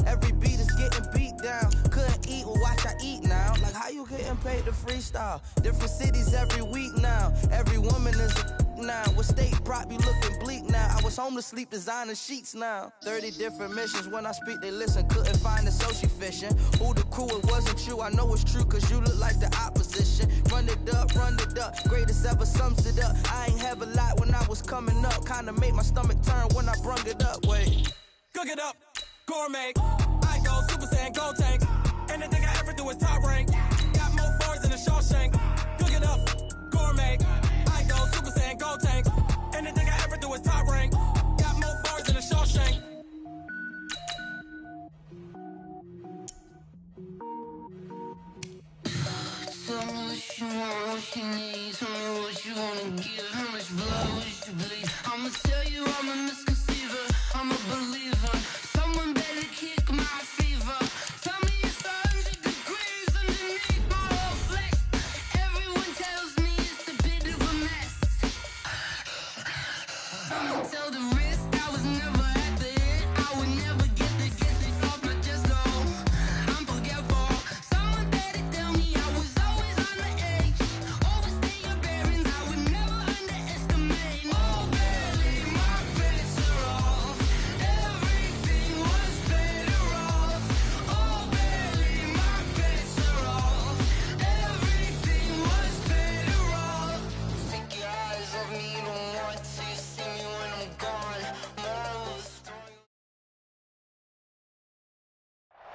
Every beat is getting beat down. Couldn't eat, well watch I eat now. Like how you getting paid to freestyle? Different cities every week now. Every woman is a now. With state prop you looking bleak now. I was home to sleep designing sheets now. 30 different missions. When I speak they listen. Couldn't find the social fishing. Who the crew, it wasn't you. I know it's true cause you look like the opposition. Run it up, greatest ever sums it up. I ain't have a lot when I was coming up. Kinda made my stomach turn when I brung it up. Wait, cook it up, gourmet. I go Super Saiyan, gold tanks. Anything I ever do is top rank. Got more bars than a Shawshank. Cook it up, gourmet. I go Super Saiyan, gold tanks. Anything I ever do is top rank. Got more bars than a Shawshank. Tell me what you want, what you need. Tell me what you wanna give. How much blood would you bleed? I'ma tell you I'm a misconceiver. I'm a believer. Someone better kick my fever. Tell me it's 100 degrees underneath my whole flesh. Everyone tells me it's a bit of a mess. Someone tell the risk I was never at the end. I would never get it off my chest. Oh, I'm forgetful. Someone better tell me I was always on the edge. Overstay your bearings, I would never underestimate. Oh, barely, my credits are off. Everything was better off. Oh, barely, my credits are off. Everything was better off. Take your eyes off me, you don't want to see me when I'm gone. Moral of the story.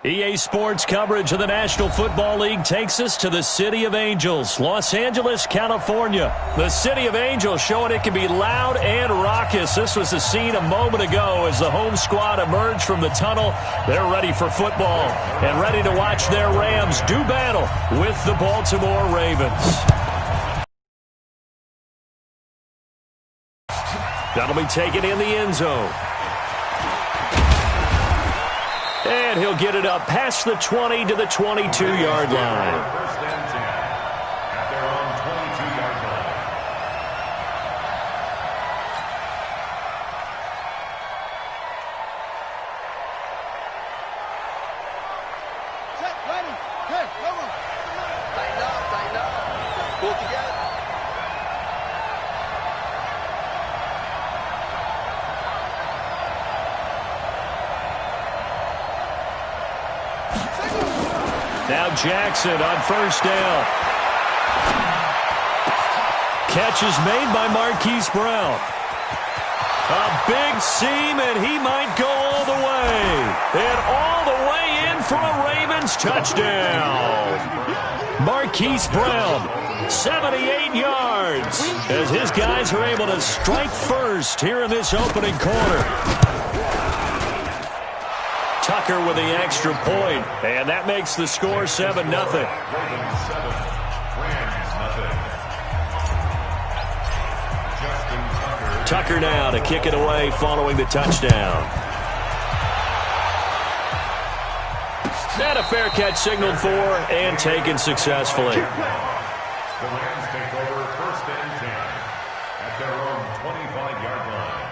EA Sports coverage of the National Football League takes us to the City of Angels, Los Angeles, California. The City of Angels showing it can be loud and raucous. This was the scene a moment ago as the home squad emerged from the tunnel. They're ready for football and ready to watch their Rams do battle with the Baltimore Ravens. That'll be taken in the end zone. And he'll get it up past the 20 to the 22-yard line. First and 10 at their own 22-yard line. Set, ready, good, come on. Tighten up, pull together. Now Jackson on first down. Catch is made by Marquise Brown. A big seam, and he might go all the way. And all the way in for a Ravens touchdown. Marquise Brown, 78 yards, as his guys are able to strike first here in this opening quarter. Tucker with the extra point, and that makes the score 7-0. Tucker now to kick it away following the touchdown. And a fair catch signaled for and taken successfully. The Rams take over first and 10 at their own 25-yard line.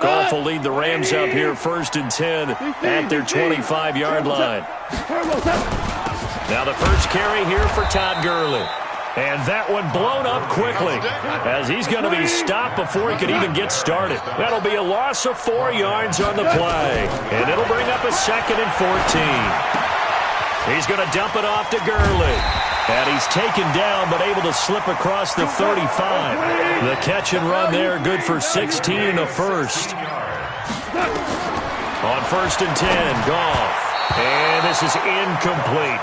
Goff will lead the Rams up here first and 10 at their 25-yard line. Now the first carry here for Todd Gurley. And that one blown up quickly as he's going to be stopped before he can even get started. That'll be a loss of 4 yards on the play. And it'll bring up a 2nd and 14. He's going to dump it off to Gurley. And he's taken down but able to slip across the 35. The catch and run there, good for 16 and a first. On first and 10, Goff. And this is incomplete.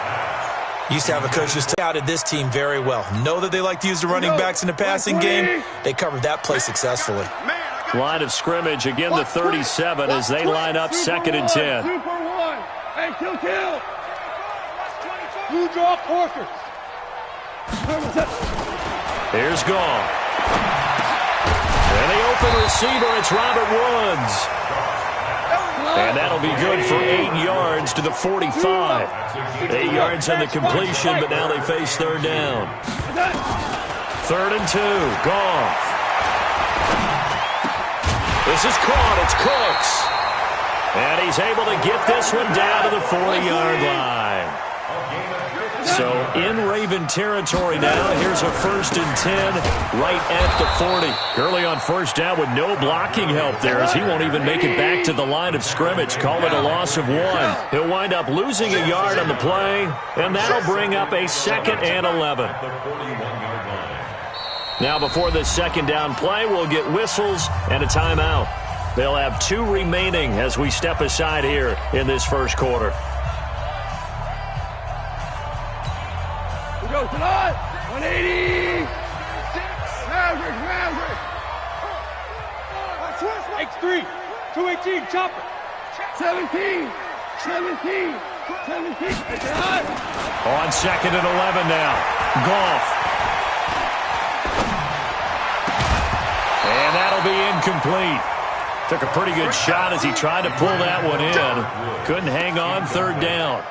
Used to have a coach who scouted this team very well. Know that they like to use the running backs in the passing game. They covered that play successfully. Line of scrimmage, again the 37 as they line up 2nd and 10. 2 for 1. Hey, kill. You draw quarters. Here's Goff. And the open receiver, it's Robert Woods. And that'll be good for 8 yards to the 45. 8 yards on the completion, but now they face third down. 3rd and 2, Goff. This is caught. It's Cooks. And he's able to get this one down to the 40-yard line. So in Raven territory now. Here's a 1st and 10 right at the 40. Gurley on first down with no blocking help there as he won't even make it back to the line of scrimmage. Call it a loss of 1. He'll wind up losing a yard on the play, and that'll bring up a 2nd and 11. Now before this 2nd down play, we'll get whistles and a timeout. They'll have 2 remaining as we step aside here in this first quarter. We go tonight. 180. Maverick. X3. 218. Chopper. 17. On 2nd and 11 now. Goff. And that'll be incomplete. Took a pretty good shot as he tried to pull that one in. Couldn't hang on 3rd down.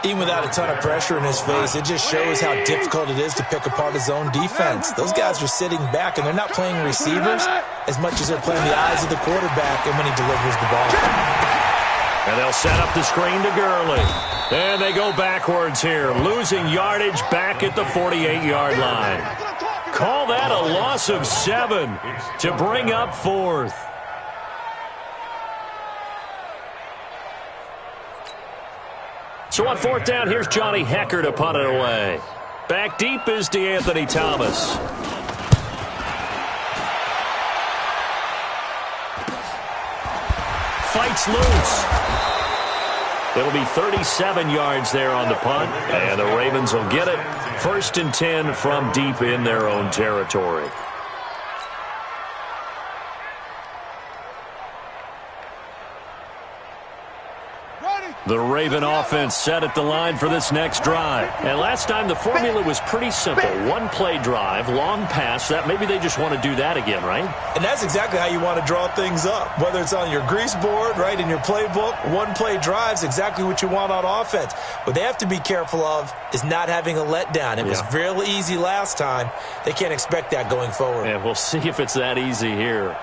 Even without a ton of pressure in his face, it just shows how difficult it is to pick apart his own defense. Those guys are sitting back, and they're not playing receivers as much as they're playing the eyes of the quarterback and when he delivers the ball. And they'll set up the screen to Gurley. And they go backwards here, losing yardage back at the 48-yard line. Call that a loss of 7 to bring up 4th. So on 4th down, here's Johnny Hecker to punt it away. Back deep is DeAnthony Thomas. Fights loose. It'll be 37 yards there on the punt, and the Ravens will get it. 1st and 10 from deep in their own territory. The Raven offense set at the line for this next drive. And last time the formula was pretty simple. 1-play drive, long pass. That maybe they just want to do that again, right? And that's exactly how you want to draw things up. Whether it's on your grease board, right, in your playbook, 1-play drive's exactly what you want on offense. What they have to be careful of is not having a letdown. It was really easy last time. They can't expect that going forward. And we'll see if it's that easy here.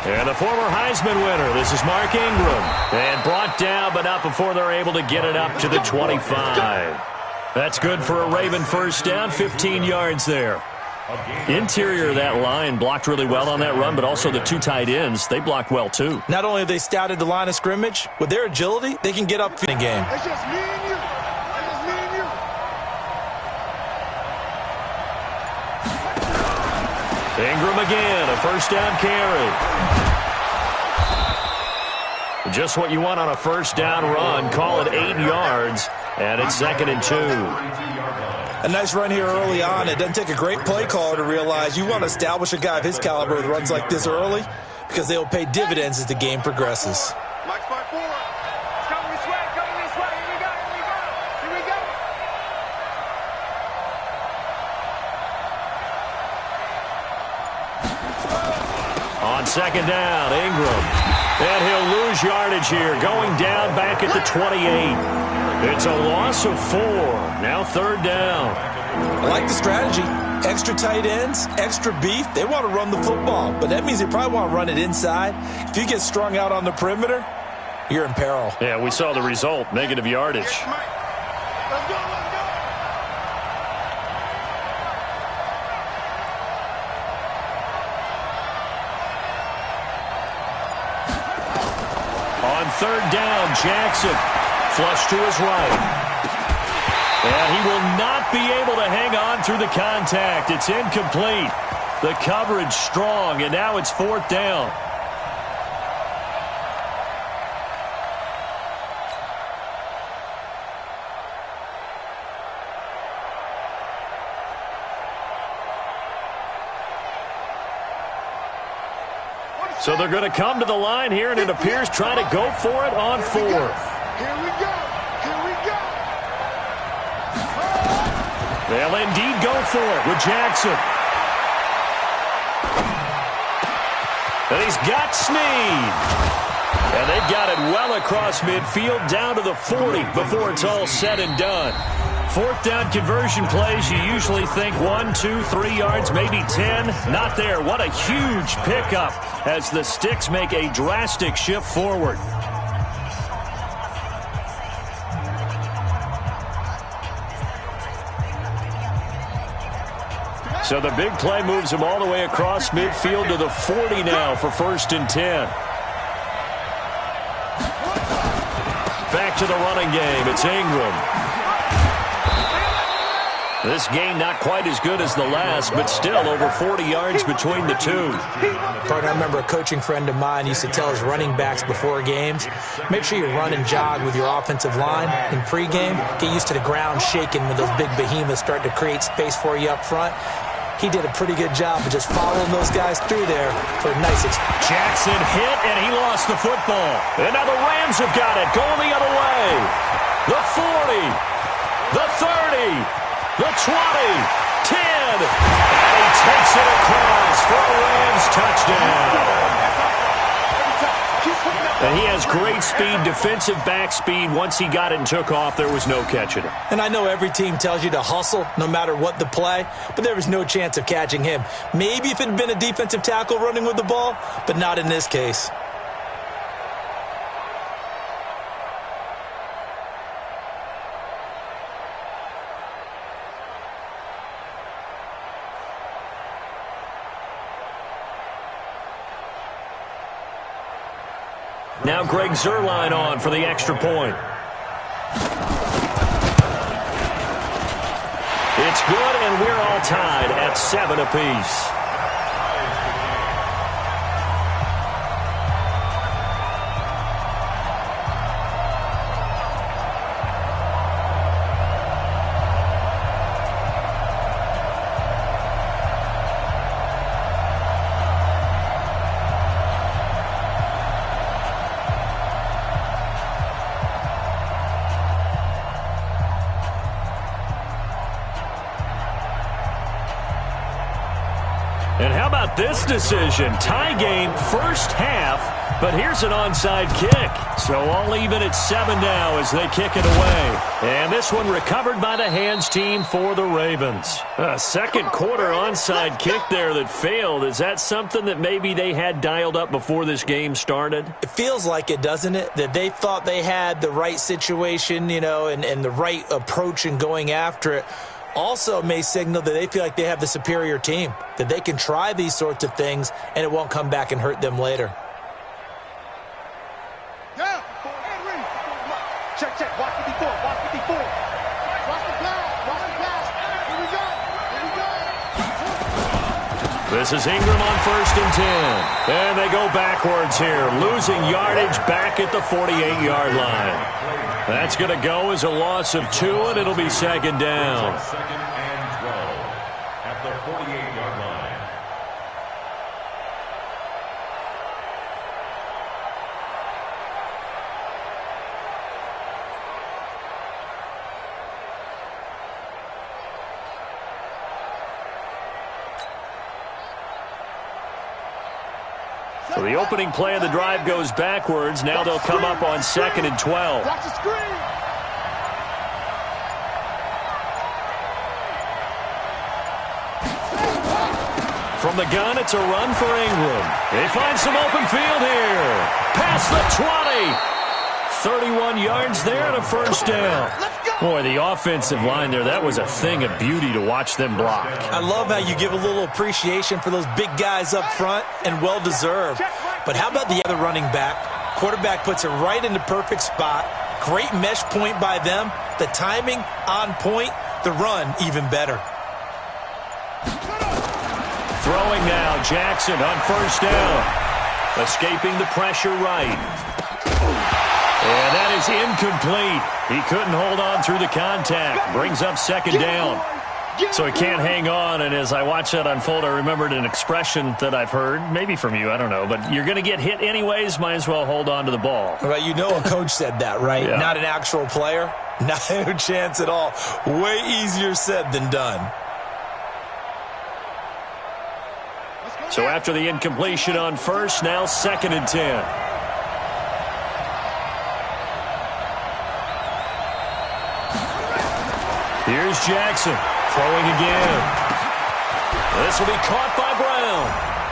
And the former Heisman winner, this is Mark Ingram. And brought down, but not before they're able to get it up to the 25. That's good for a Raven 1st down, 15 yards there. Interior of that line blocked really well on that run, but also the 2 tight ends, they blocked well too. Not only have they scouted the line of scrimmage, with their agility, they can get up in the game. It's just me and you. Ingram again, a 1st down carry. Just what you want on a 1st down run. Call it 8 yards, and it's 2nd and 2. A nice run here early on. It doesn't take a great play caller to realize you want to establish a guy of his caliber with runs like this early because they will pay dividends as the game progresses. On 2nd down, Ingram. And he'll lose yardage here, going down back at the 28. It's a loss of 4. Now 3rd down. I like the strategy. Extra tight ends, extra beef. They want to run the football, but that means they probably want to run it inside. If you get strung out on the perimeter, you're in peril. Yeah, we saw the result, negative yardage. Let's go. On 3rd down, Jackson. Flush to his right. And he will not be able to hang on through the contact. It's incomplete. The coverage strong, and now it's 4th down. So they're going to come to the line here, and it appears trying to go for it on 4th. Here we go. They'll indeed go for it with Jackson. And he's got Snead. And they've got it well across midfield down to the 40 before it's all said and done. Fourth down conversion plays, you usually think 1, 2, 3 yards, maybe 10. Not there. What a huge pickup as the Sticks make a drastic shift forward. So the big play moves him all the way across midfield to the 40 now for 1st and 10. Back to the running game. It's Ingram. This game not quite as good as the last, but still over 40 yards between the two. Partner, I remember a coaching friend of mine used to tell his running backs before games, make sure you run and jog with your offensive line in pregame. Get used to the ground shaking when those big behemoths start to create space for you up front. He did a pretty good job of just following those guys through there for a nice experience. Jackson hit, and he lost the football. And now the Rams have got it, going the other way. The 40, the 30, the 20, 10. And he takes it across for a Rams touchdown. And he has great speed, defensive back speed. Once he got it and took off, there was no catching him. And I know every team tells you to hustle no matter what the play, but there was no chance of catching him. Maybe if it had been a defensive tackle running with the ball, but not in this case. Now Greg Zuerlein on for the extra point. It's good, and we're all tied at 7 apiece. And how about this decision? Tie game, first half, but here's an onside kick. So all even at 7 now as they kick it away. And this one recovered by the hands team for the Ravens. A second quarter onside kick there that failed. Is that something that maybe they had dialed up before this game started? It feels like it, doesn't it? That they thought they had the right situation, you know, and the right approach in going after it. Also may signal that they feel like they have the superior team, that they can try these sorts of things and it won't come back and hurt them later. Yeah. Check. Watch 54. Watch 54. Watch the pass. Here we go. This is Ingram on 1st and 10. And they go backwards here, losing yardage back at the 48-yard line. That's going to go as a loss of 2, and it'll be 2nd down. 2nd and 12 at the 48-yard line. So the opening play of the drive goes backwards. Now they'll come up on 2nd and 12. Watch the screen. From the gun, it's a run for Ingram. They find some open field here. Past the 20. 31 yards there and a first down. Boy, the offensive line there, that was a thing of beauty to watch them block. I love how you give a little appreciation for those big guys up front, and well-deserved. But how about the other running back? Quarterback puts it right in the perfect spot. Great mesh point by them. The timing on point. The run even better. Throwing now, Jackson on 1st down. Escaping the pressure right. And that is incomplete. He couldn't hold on through the contact. Brings up 2nd down. So he can't hang on, and as I watch that unfold, I remembered an expression that I've heard, maybe from you, I don't know, but you're going to get hit anyways, might as well hold on to the ball. Well, you know a coach said that, right? Yeah. Not an actual player. No chance at all. Way easier said than done. So after the incompletion on 1st, now 2nd and 10. Here's Jackson throwing again. This will be caught by Brown.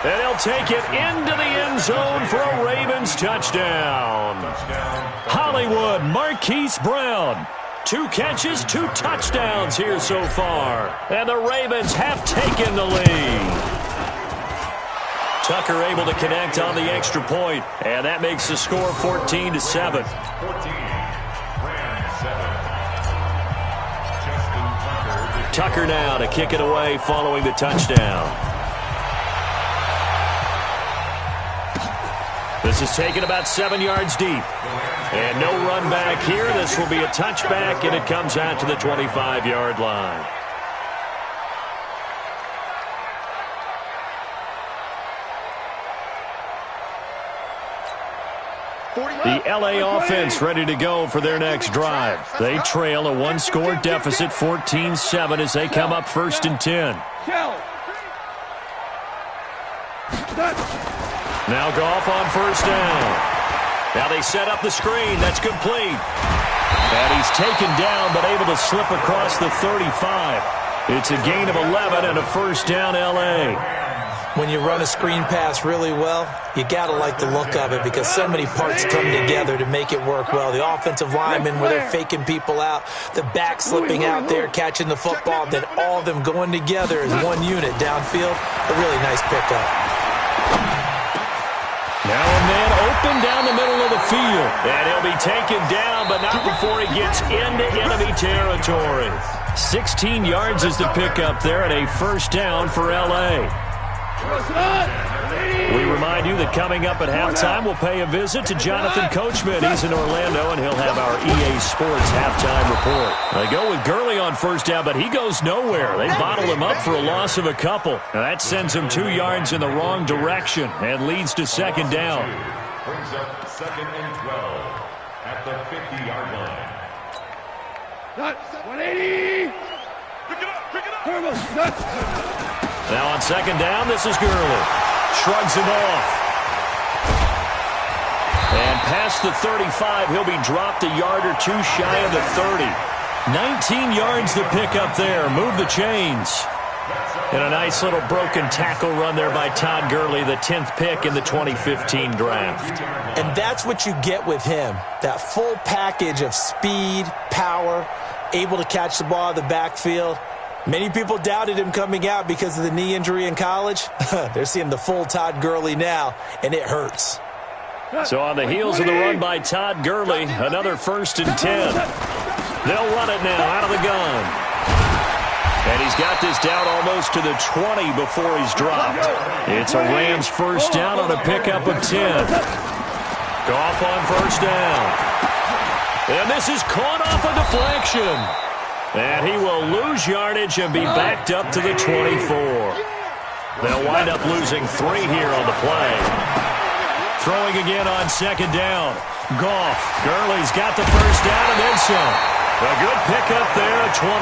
And he'll take it into the end zone for a Ravens touchdown. Hollywood Marquise Brown. 2 catches, 2 touchdowns here so far. And the Ravens have taken the lead. Tucker able to connect on the extra point, and that makes the score 14-7. 14, Rams 7. Tucker now to kick it away following the touchdown. This is taken about 7 yards deep. And no run back here. This will be a touchback, and it comes out to the 25-yard line. The LA offense ready to go for their next drive. They trail a 1-score deficit, 14-7, as they come up 1st and 10. Now Goff on 1st down. Now they set up the screen. That's complete. And he's taken down but able to slip across the 35. It's a gain of 11 and a 1st down LA. When you run a screen pass really well, you got to like the look of it because so many parts come together to make it work well. The offensive linemen where they're faking people out, the back slipping out there, catching the football, then all of them going together as one unit downfield. A really nice pickup. Now a man open down the middle of the field. And he'll be taken down, but not before he gets into enemy territory. 16 yards is the pickup there, and a 1st down for L.A. We remind you that coming up at halftime, we'll pay a visit to Jonathan Coachman. He's in Orlando, and he'll have our EA Sports halftime report. They go with Gurley on 1st down, but he goes nowhere. They bottle him up for a loss of a couple. And that sends him 2 yards in the wrong direction and leads to 2nd down. Brings up 2nd and 12 at the 50-yard line. 180. Pick it up. Now on 2nd down, this is Gurley. Shrugs him off. And past the 35, he'll be dropped a yard or 2 shy of the 30. 19 yards the pickup there. Move the chains. And a nice little broken tackle run there by Todd Gurley, the 10th pick in the 2015 draft. And that's what you get with him. That full package of speed, power, able to catch the ball out of the backfield. Many people doubted him coming out because of the knee injury in college. They're seeing the full Todd Gurley now, and it hurts. So on the heels of the run by Todd Gurley, another 1st and 10. They'll run it now out of the gun. And he's got this down almost to the 20 before he's dropped. It's a Rams 1st down on a pickup of 10. Goff on 1st down. And this is caught off a deflection. And he will lose yardage and be backed up to the 24. They'll wind up losing 3 here on the play. Throwing again on 2nd down. Goff. Gurley's got the 1st down and then some. A good pickup there at 22.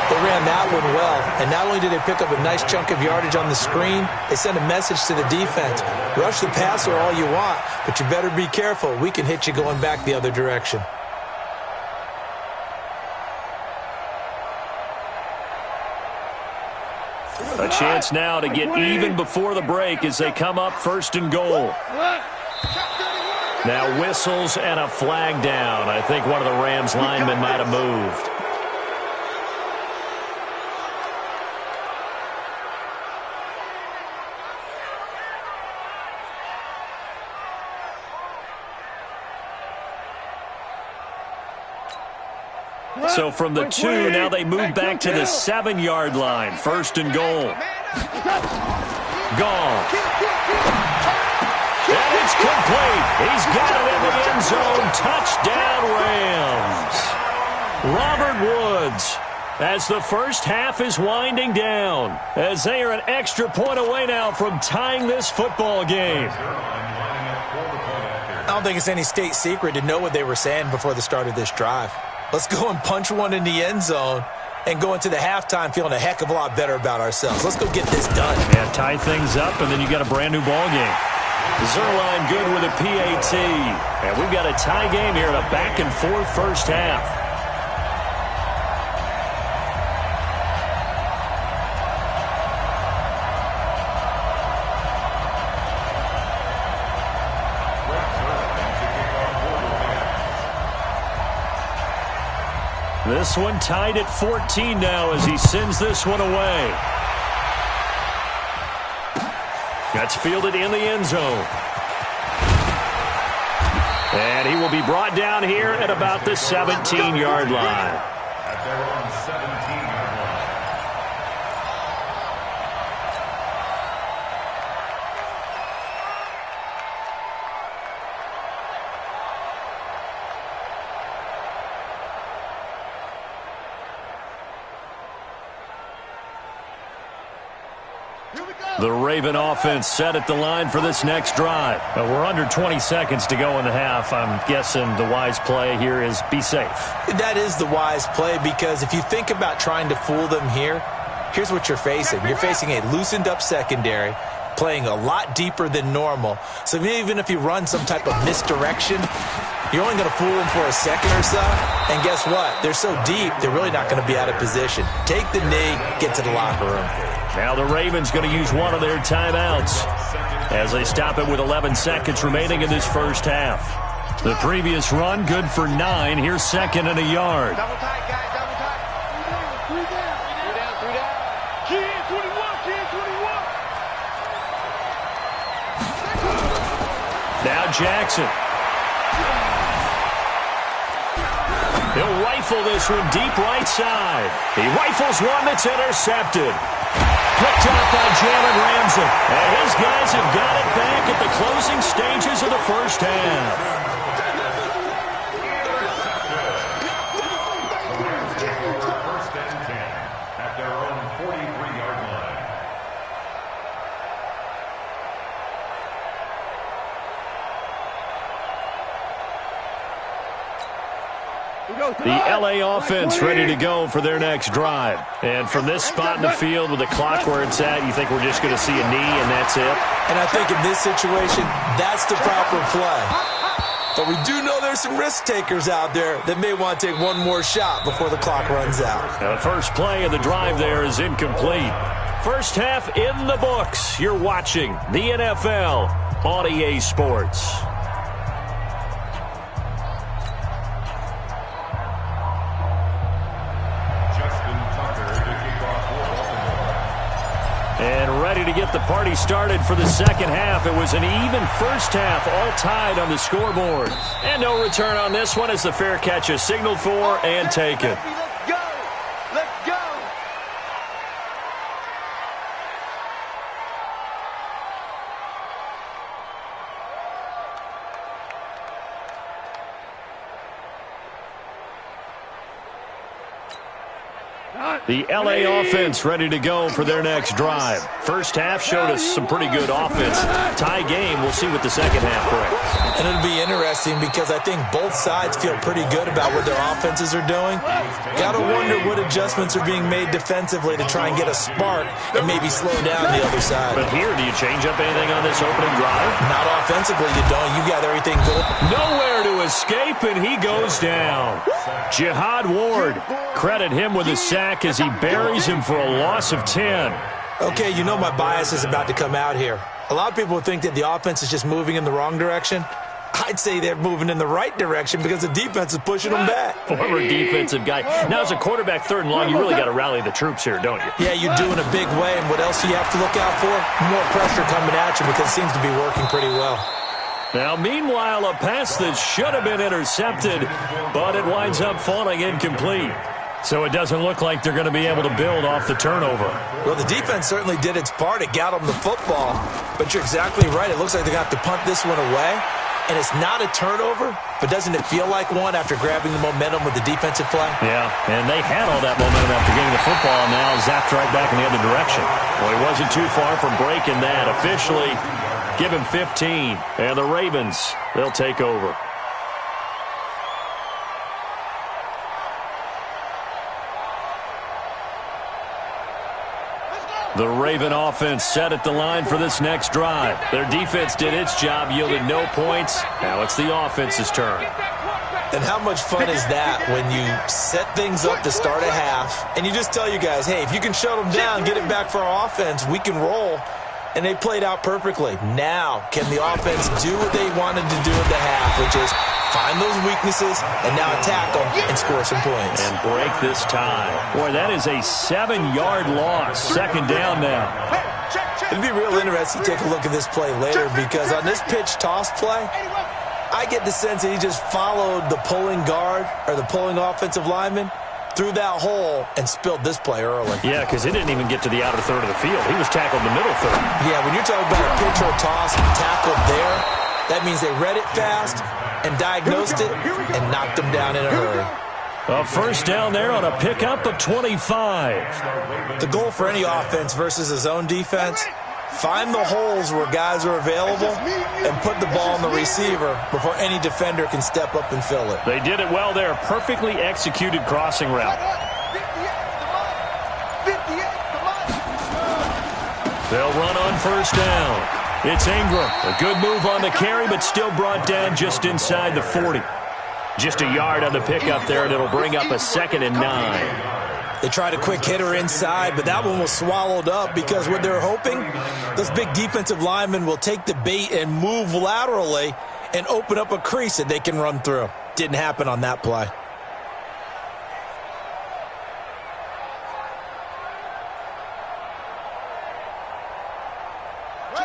They ran that one well, and not only did they pick up a nice chunk of yardage on the screen, they sent a message to the defense. Rush the passer all you want, but you better be careful. We can hit you going back the other direction. A chance now to get even before the break as they come up 1st and goal. Now whistles and a flag down. I think one of the Rams linemen might have moved. So from the 2, now they move back to the 7-yard line. 1st and goal. Goff. And it's complete. He's got it in the end zone. Touchdown, Rams. Robert Woods, as the 1st half is winding down, as they are an extra point away now from tying this football game. I don't think it's any state secret to know what they were saying before the start of this drive. Let's go and punch one in the end zone and go into the halftime feeling a heck of a lot better about ourselves. Let's go get this done. Yeah, tie things up, and then you got a brand-new ball game. Zerline good with a PAT. And we've got a tie game here in a back-and-forth 1st half. This one tied at 14 now as he sends this one away. That's fielded in the end zone. And he will be brought down here at about the 17-yard line. At their own 17-yard line. The Raven offense set at the line for this next drive. We're under 20 seconds to go in the half. I'm guessing the wise play here is be safe. That is the wise play, because if you think about trying to fool them here, here's what you're facing. You're facing a loosened up secondary, playing a lot deeper than normal. So even if you run some type of misdirection, you're only going to fool them for a second or so. And guess what? They're so deep, they're really not going to be out of position. Take the knee, get to the locker room. Now the Ravens going to use one of their timeouts as they stop it with 11 seconds remaining in this first half. The previous run good for 9. Here's second and a yard. Double tight, guys, double tight. Three down. Key in 21. Now Jackson. He'll rifle this one deep right side. He rifles one that's intercepted. Picked up by Jalen Ramsey. And his guys have got it back at the closing stages of the first half. The Rams take over first and 10 at their own 43-yard line. The LA offense ready to go for their next drive. And from this spot in the field with the clock where it's at, you think we're just going to see a knee and that's it? And I think in this situation, that's the proper play. But we do know there's some risk takers out there that may want to take one more shot before the clock runs out. Now the first play of the drive there is incomplete. First half in the books. You're watching the NFL on EA Sports. And ready to get the party started for the second half. It was an even first half, all tied on the scoreboard. And no return on this one as the fair catch is signaled for and taken. Let's go. Let's go. The LA offense ready to go for their next drive. First half showed us some pretty good offense. Tie game. We'll see what the second half brings. And it'll be interesting because I think both sides feel pretty good about what their offenses are doing. Got to wonder what adjustments are being made defensively to try and get a spark and maybe slow down the other side. But here, do you change up anything on this opening drive? Not offensively, you don't. You got everything good. Nowhere to escape, and he goes down. Jihad Ward, credit him with a sack as he buries him for a loss of 10. Okay, you know my bias is about to come out here. A lot of people think that the offense is just moving in the wrong direction. I'd say they're moving in the right direction because the defense is pushing them back. Former defensive guy. Now, as a quarterback, third and long, you really got to rally the troops here, don't you? Yeah, you do in a big way. And what else do you have to look out for? More pressure coming at you because it seems to be working pretty well. Now, meanwhile, a pass that should have been intercepted, but it winds up falling incomplete. So it doesn't look like they're going to be able to build off the turnover. Well, the defense certainly did its part. It got them the football. But you're exactly right. It looks like they got to punt this one away. And it's not a turnover, but doesn't it feel like one after grabbing the momentum with the defensive play? Yeah, and they had all that momentum after getting the football, and now zapped right back in the other direction. Well, he wasn't too far from breaking that. Officially, give him 15. And the Ravens, they'll take over. The Raven offense set at the line for this next drive. Their defense did its job, yielded no points. Now it's the offense's turn. And how much fun is that when you set things up to start a half, and you just tell you guys, hey, if you can shut them down, get it back for our offense, we can roll. And they played out perfectly. Now, can the offense do what they wanted to do at the half, which is find those weaknesses, and now attack them and score some points. And break this tie. Boy, that is a 7-yard loss. Second down now. It'd be real interesting to take a look at this play later, because on this pitch toss play, I get the sense that he just followed the pulling guard or the pulling offensive lineman through that hole and spilled this play early. Yeah, because it didn't even get to the outer third of the field. He was tackled in the middle third. Yeah, when you're talking about a pitch or a toss tackled there, that means they read it fast and diagnosed it and knocked him down in a hurry. A first down there on a pickup of 25. The goal for any offense versus a zone defense, find the holes where guys are available and put the ball on the receiver before any defender can step up and fill it. They did it well there. Perfectly executed crossing route. They'll run on first down. It's Ingram. A good move on the carry, but still brought down just inside the 40. Just a yard on the pickup there, and it'll bring up a 2nd and 9. They tried a quick hitter inside, but that one was swallowed up because what they're hoping, those big defensive linemen will take the bait and move laterally and open up a crease that they can run through. Didn't happen on that play.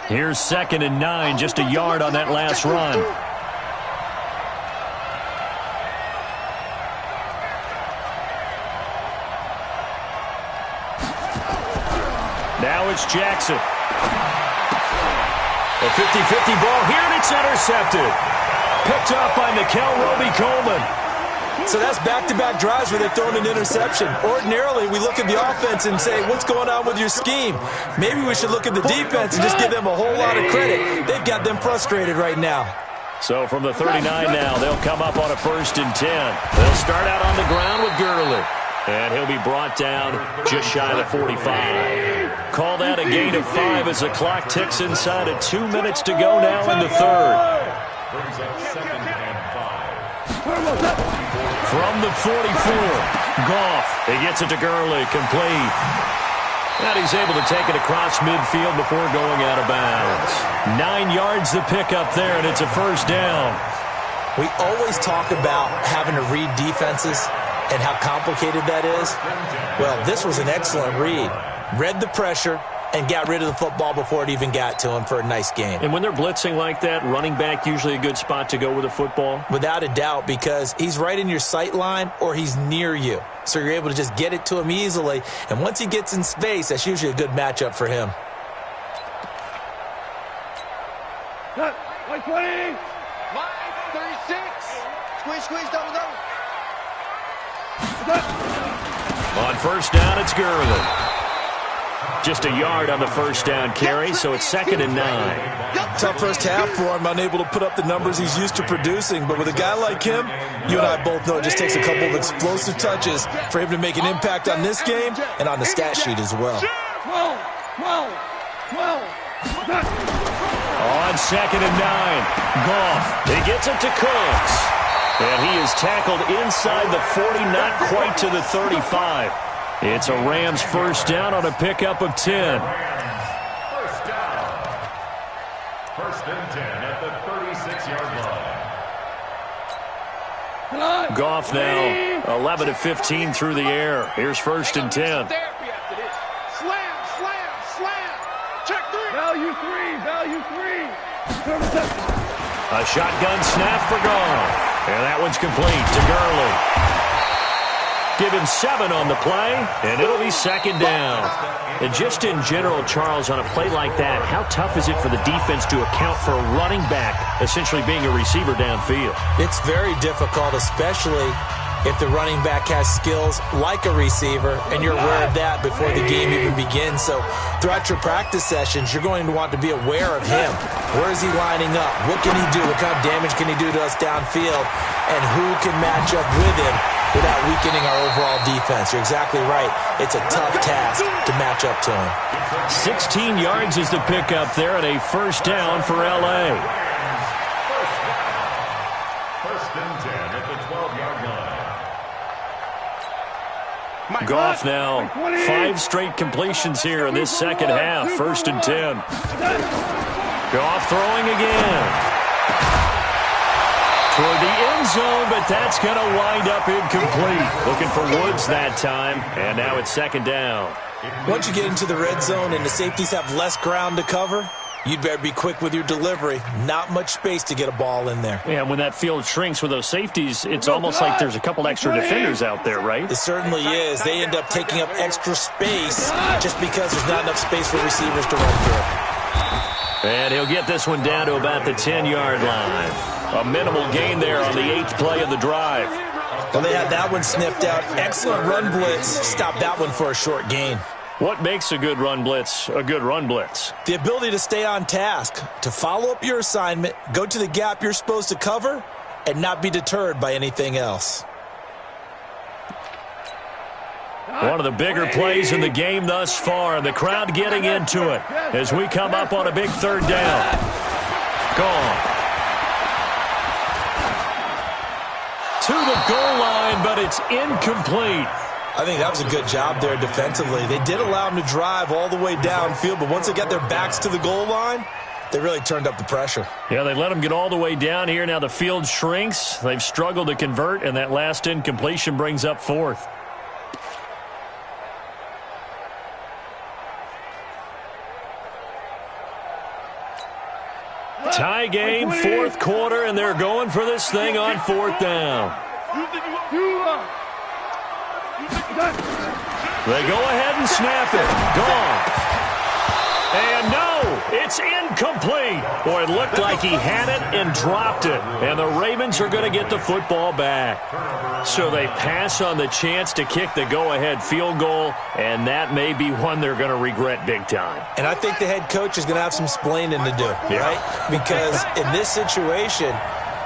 Here's 2nd and 9, just a yard on that last run. Now it's Jackson. A 50-50 ball here, and it's intercepted. Picked up by Nickel Roby-Coleman. So that's back-to-back drives where they've thrown an interception. Ordinarily, we look at the offense and say, what's going on with your scheme? Maybe we should look at the defense and just give them a whole lot of credit. They've got them frustrated right now. So from the 39 now, they'll come up on a 1st and 10. They'll start out on the ground with Gurley. And he'll be brought down just shy of the 45. Call that a gain of 5 as the clock ticks inside of 2 minutes to go now in the third. Brings up 2nd and 5. From the 44, Goff. He gets it to Gurley, complete. And he's able to take it across midfield before going out of bounds. 9 yards to pick up there, and it's a first down. We always talk about having to read defenses and how complicated that is. Well, this was an excellent read. Read the pressure and got rid of the football before it even got to him for a nice game. And when they're blitzing like that, running back usually a good spot to go with a football? Without a doubt, because he's right in your sight line or he's near you. So you're able to just get it to him easily. And once he gets in space, that's usually a good matchup for him. Line 20. Line 36. Squeeze, double. On first down, it's Gurley. Just a yard on the first down carry, so it's 2nd and 9. Tough first half for him, unable to put up the numbers he's used to producing. But with a guy like him, you and I both know it just takes a couple of explosive touches for him to make an impact on this game and on the stat sheet as well. 12. On 2nd and 9, Goff. He gets it to Cooks. And he is tackled inside the 40, not quite to the 35. It's a Rams first down on a pickup of 10. First down. 1st and 10 at the 36-yard line. Goff now 11 of 15 through the air. Here's 1st and 10. Slam. Check 3. Value 3. A shotgun snap for Goff. And that one's complete to Gurley. Give him 7 on the play, and it'll be 2nd down. And just in general, Charles, on a play like that, how tough is it for the defense to account for a running back essentially being a receiver downfield? It's very difficult, especially if the running back has skills like a receiver, and you're aware of that before the game even begins. So throughout your practice sessions, you're going to want to be aware of him. Where is he lining up? What can he do? What kind of damage can he do to us downfield? And who can match up with him without weakening our overall defense? You're exactly right. It's a tough task to match up to him. 16 yards is the pickup there, and a first down for L.A. First and 10 at the 12-yard line. Goff now 5 straight completions here in this second half. 1st and 10. Goff throwing again. toward the end zone, but that's going to wind up incomplete. Looking for Woods that time, and now it's second down. Once you get into the red zone and the safeties have less ground to cover, you'd better be quick with your delivery. Not much space to get a ball in there. Yeah, when that field shrinks with those safeties, it's almost like there's a couple extra defenders out there, right? It certainly is. They end up taking up extra space just because there's not enough space for receivers to run through. And he'll get this one down to about the 10-yard line. A minimal gain there on the 8th play of the drive. Well, they had that one sniffed out. Excellent run blitz. Stop that one for a short gain. What makes a good run blitz a good run blitz? The ability to stay on task, to follow up your assignment, go to the gap you're supposed to cover, and not be deterred by anything else. One of the bigger plays in the game thus far, and the crowd getting into it as we come up on a big third down. Gone. To the goal line, but it's incomplete. I think that was a good job there defensively. They did allow them to drive all the way downfield, but once they got their backs to the goal line, they really turned up the pressure. Yeah, they let them get all the way down here. Now the field shrinks. They've struggled to convert, and that last incompletion brings up 4th. Tie game, 4th quarter, and they're going for this thing on 4th down. They go ahead and snap it. Gone. And no, it's incomplete. Boy, it looked like he had it and dropped it. And the Ravens are going to get the football back. So they pass on the chance to kick the go-ahead field goal, and that may be one they're going to regret big time. And I think the head coach is going to have some splaining to do, right? Because in this situation,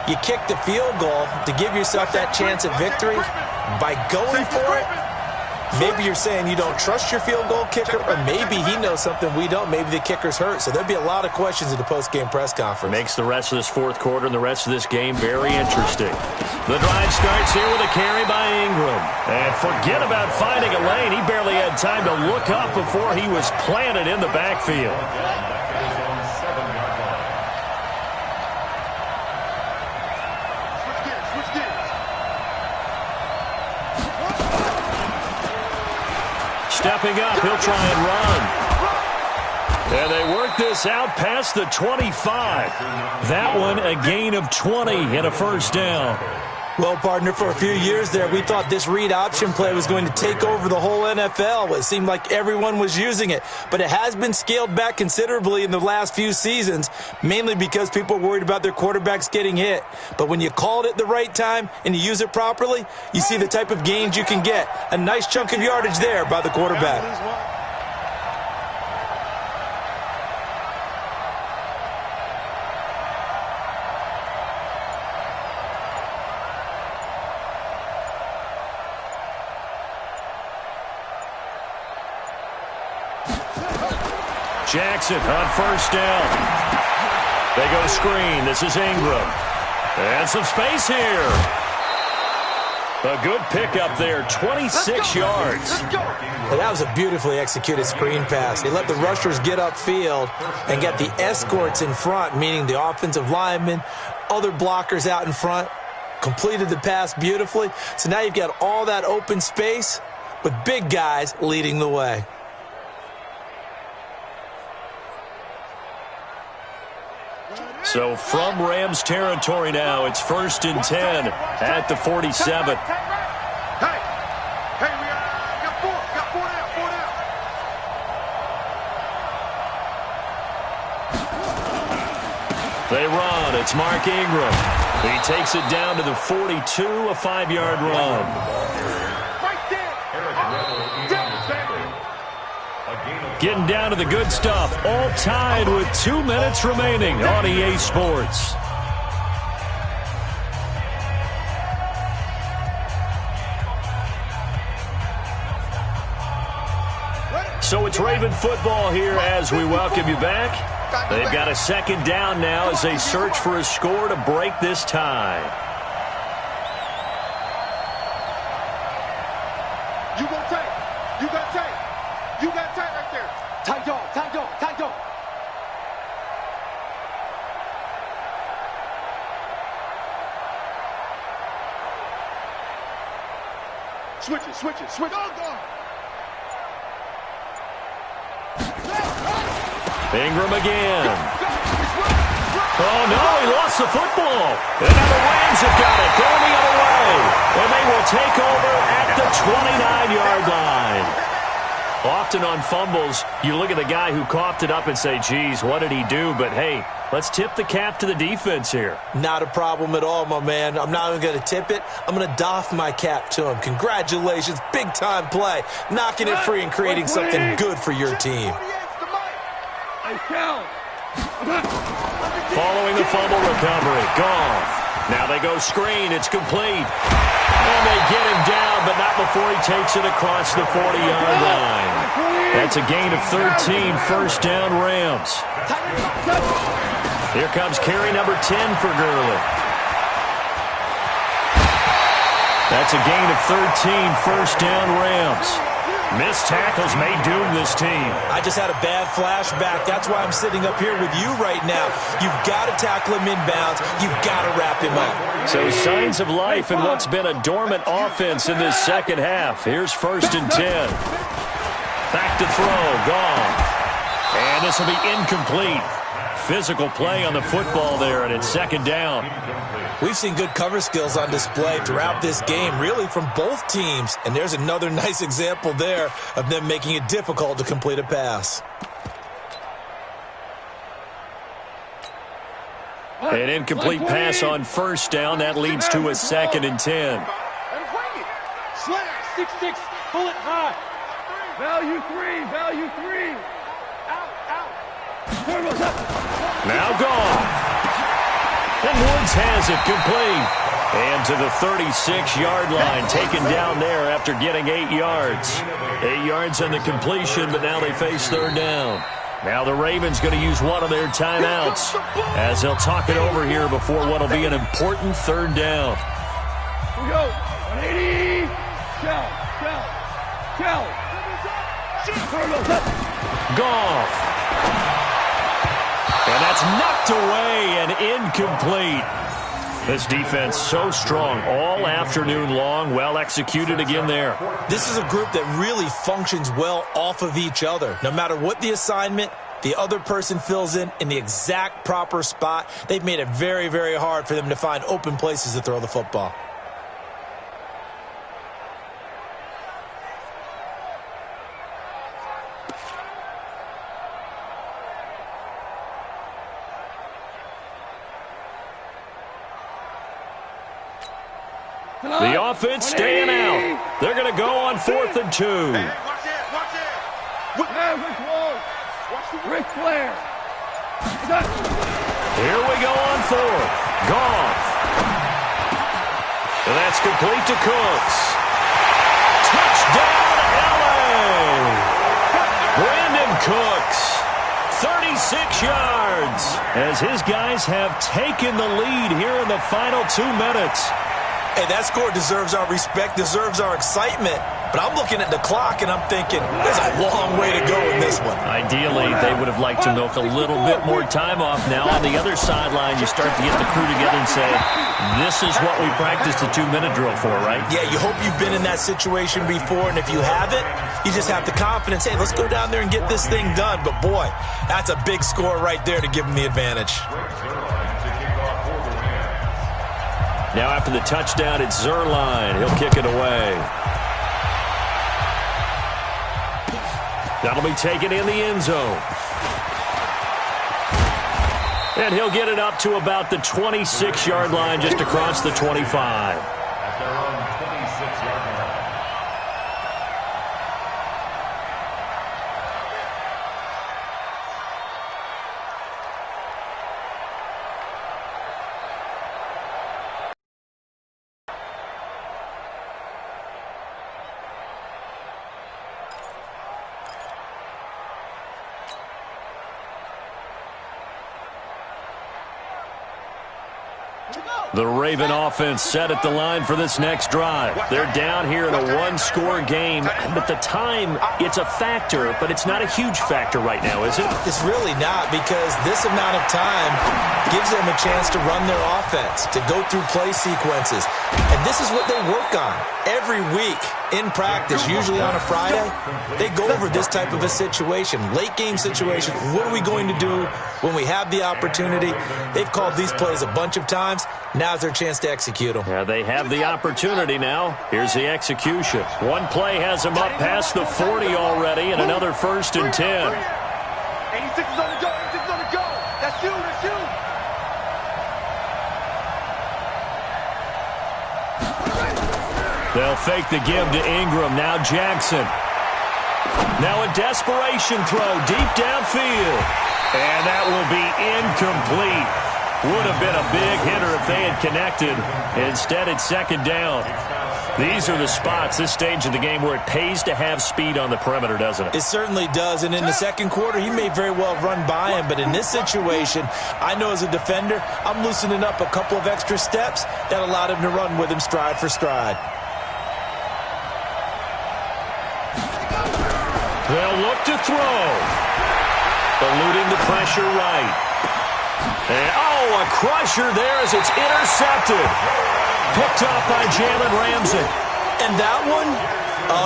you kick the field goal to give yourself that chance at victory. By going for it, maybe you're saying you don't trust your field goal kicker, or maybe he knows something we don't. Maybe the kicker's hurt. So there'll be a lot of questions at the post-game press conference. Makes the rest of this 4th quarter and the rest of this game very interesting. The drive starts here with a carry by Ingram. And forget about finding a lane. He barely had time to look up before he was planted in the backfield. Stepping up, he'll try and run. And they work this out past the 25. That one a gain of 20 and a first down. Well, partner, for a few years there, we thought this read option play was going to take over the whole NFL. It seemed like everyone was using it. But it has been scaled back considerably in the last few seasons, mainly because people are worried about their quarterbacks getting hit. But when you call it at the right time and you use it properly, you see the type of gains you can get. A nice chunk of yardage there by the quarterback. Jackson on first down. They go screen. This is Ingram. And some space here. A good pickup there, 26 yards. Well, that was a beautifully executed screen pass. They let the rushers get upfield and get the escorts in front, meaning the offensive linemen, other blockers out in front, completed the pass beautifully. So now you've got all that open space with big guys leading the way. So from Rams territory now, it's 1st and 10 at the 47. Hey, we got four down. They run. It's Mark Ingram. He takes it down to the 42, a 5-yard run. Getting down to the good stuff. All tied with 2 minutes remaining on EA Sports. So it's Raven football here as we welcome you back. They've got a second down now as they search for a score to break this tie. You go tight. You got tight. You got tight right there. Tight dog, tight dog, tight dog. Switch it. Go. Ingram again. Oh, no, he lost the football. And now the Rams have got it, going the other way. And they will take over at the 29-yard line. Often on fumbles, you look at the guy who coughed it up and say, geez, what did he do? But, hey, let's tip the cap to the defense here. Not a problem at all, my man. I'm not even going to tip it. I'm going to doff my cap to him. Congratulations. Big-time play. Knocking it free and creating something good for your team. Following the fumble recovery, Goff. Now they go screen. It's complete. And they get him down, but not before he takes it across the 40-yard line. That's a gain of 13, first down Rams. Here comes carry number 10 for Gurley. That's a gain of 13, first down Rams. Missed tackles may doom this team. I just had a bad flashback. That's why I'm sitting up here with you right now. You've got to tackle him inbounds. You've got to wrap him up. So signs of life in what's been a dormant offense in this second half. Here's first and 10. Back to throw. Goff. And this will be incomplete. Physical play on the football there, and it's second down. We've seen good cover skills on display throughout this game, really from both teams. And there's another nice example there of them making it difficult to complete a pass. An incomplete pass on first down. That leads to a second and 10. Slant, 6-6, pull it high. Value three. Out. Now Goff. And Woods has it complete. And to the 36-yard line, taken down there after getting 8 yards. 8 yards on the completion, but now they face third down. Now the Ravens going to use one of their timeouts as they'll talk it over here before what will be an important third down. Here we go. 180. Tell. Goff. And that's knocked away and incomplete. This defense so strong all afternoon long. Well executed again there. This is a group that really functions well off of each other. No matter what the assignment, the other person fills in the exact proper spot. They've made it very, very hard for them to find open places to throw the football. The offense staying out. They're going to go on 4th and 2. Watch it. Ric Flair. Here we go on 4th. Goff. And that's complete to Cooks. Touchdown, LA. Brandon Cooks. 36 yards. As his guys have taken the lead here in the final 2 minutes. Hey, that score deserves our respect, deserves our excitement. But I'm looking at the clock, and I'm thinking, there's a long way to go in this one. Ideally, they would have liked to milk a little bit more time off. Now, on the other sideline, you start to get the crew together and say, this is what we practiced the 2-minute drill for, right? Yeah, you hope you've been in that situation before, and if you haven't, you just have the confidence, hey, let's go down there and get this thing done. But, boy, that's a big score right there to give them the advantage. Now after the touchdown, it's Zerline. He'll kick it away. That'll be taken in the end zone. And he'll get it up to about the 26-yard line, just across the 25. At their own 26-yard line. The Raven offense set at the line for this next drive. They're down here in a one-score game, but the time, it's a factor, but it's not a huge factor right now, is it? It's really not, because this amount of time gives them a chance to run their offense, to go through play sequences. And this is what they work on every week in practice, usually on a Friday. They go over this type of a situation, late-game situation. What are we going to do when we have the opportunity? They've called these plays a bunch of times. Now's their chance to execute them. Yeah, they have the opportunity now. Here's the execution. One play has them up past the 40 already, and another 1st and 10. 86 is on the go. 86 is on the go. That's you. That's you. They'll fake the give to Ingram. Now Jackson. Now a desperation throw deep downfield. And that will be incomplete. Would have been a big hitter if they had connected. Instead, it's 2nd down. These are the spots, this stage of the game, where it pays to have speed on the perimeter, doesn't it? It certainly does. And in the second quarter, he may very well run by him. But in this situation, I know as a defender, I'm loosening up a couple of extra steps that allowed him to run with him stride for stride. They'll look to throw. Eluding the pressure right. And, a crusher there as it's intercepted. Picked off by Jalen Ramsey. And that one,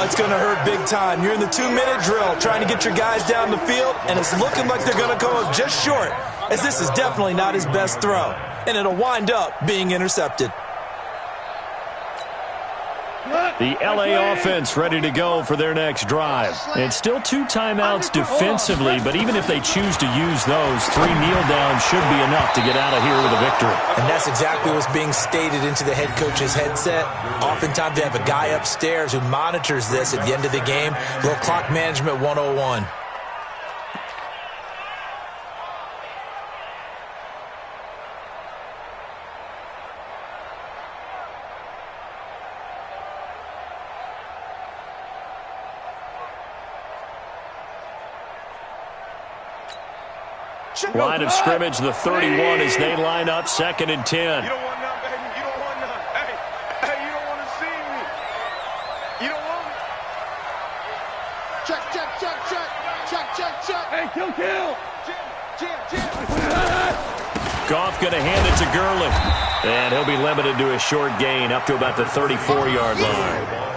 it's going to hurt big time. You're in the 2-minute drill trying to get your guys down the field, and it's looking like they're going to go just short, as this is definitely not his best throw. And it'll wind up being intercepted. The LA offense ready to go for their next drive. And still 2 timeouts defensively, but even if they choose to use those, 3 kneel downs should be enough to get out of here with a victory. And that's exactly what's being stated into the head coach's headset. Oftentimes they have a guy upstairs who monitors this at the end of the game. Little clock management 101. Line of scrimmage, the 31 as they line up, 2nd and 10. You don't want none, baby. You don't want none. Hey, you don't want to see me. You don't want me. Check. Hey, kill. Jim. Goff going to hand it to Gurley. And he'll be limited to a short gain up to about the 34-yard line.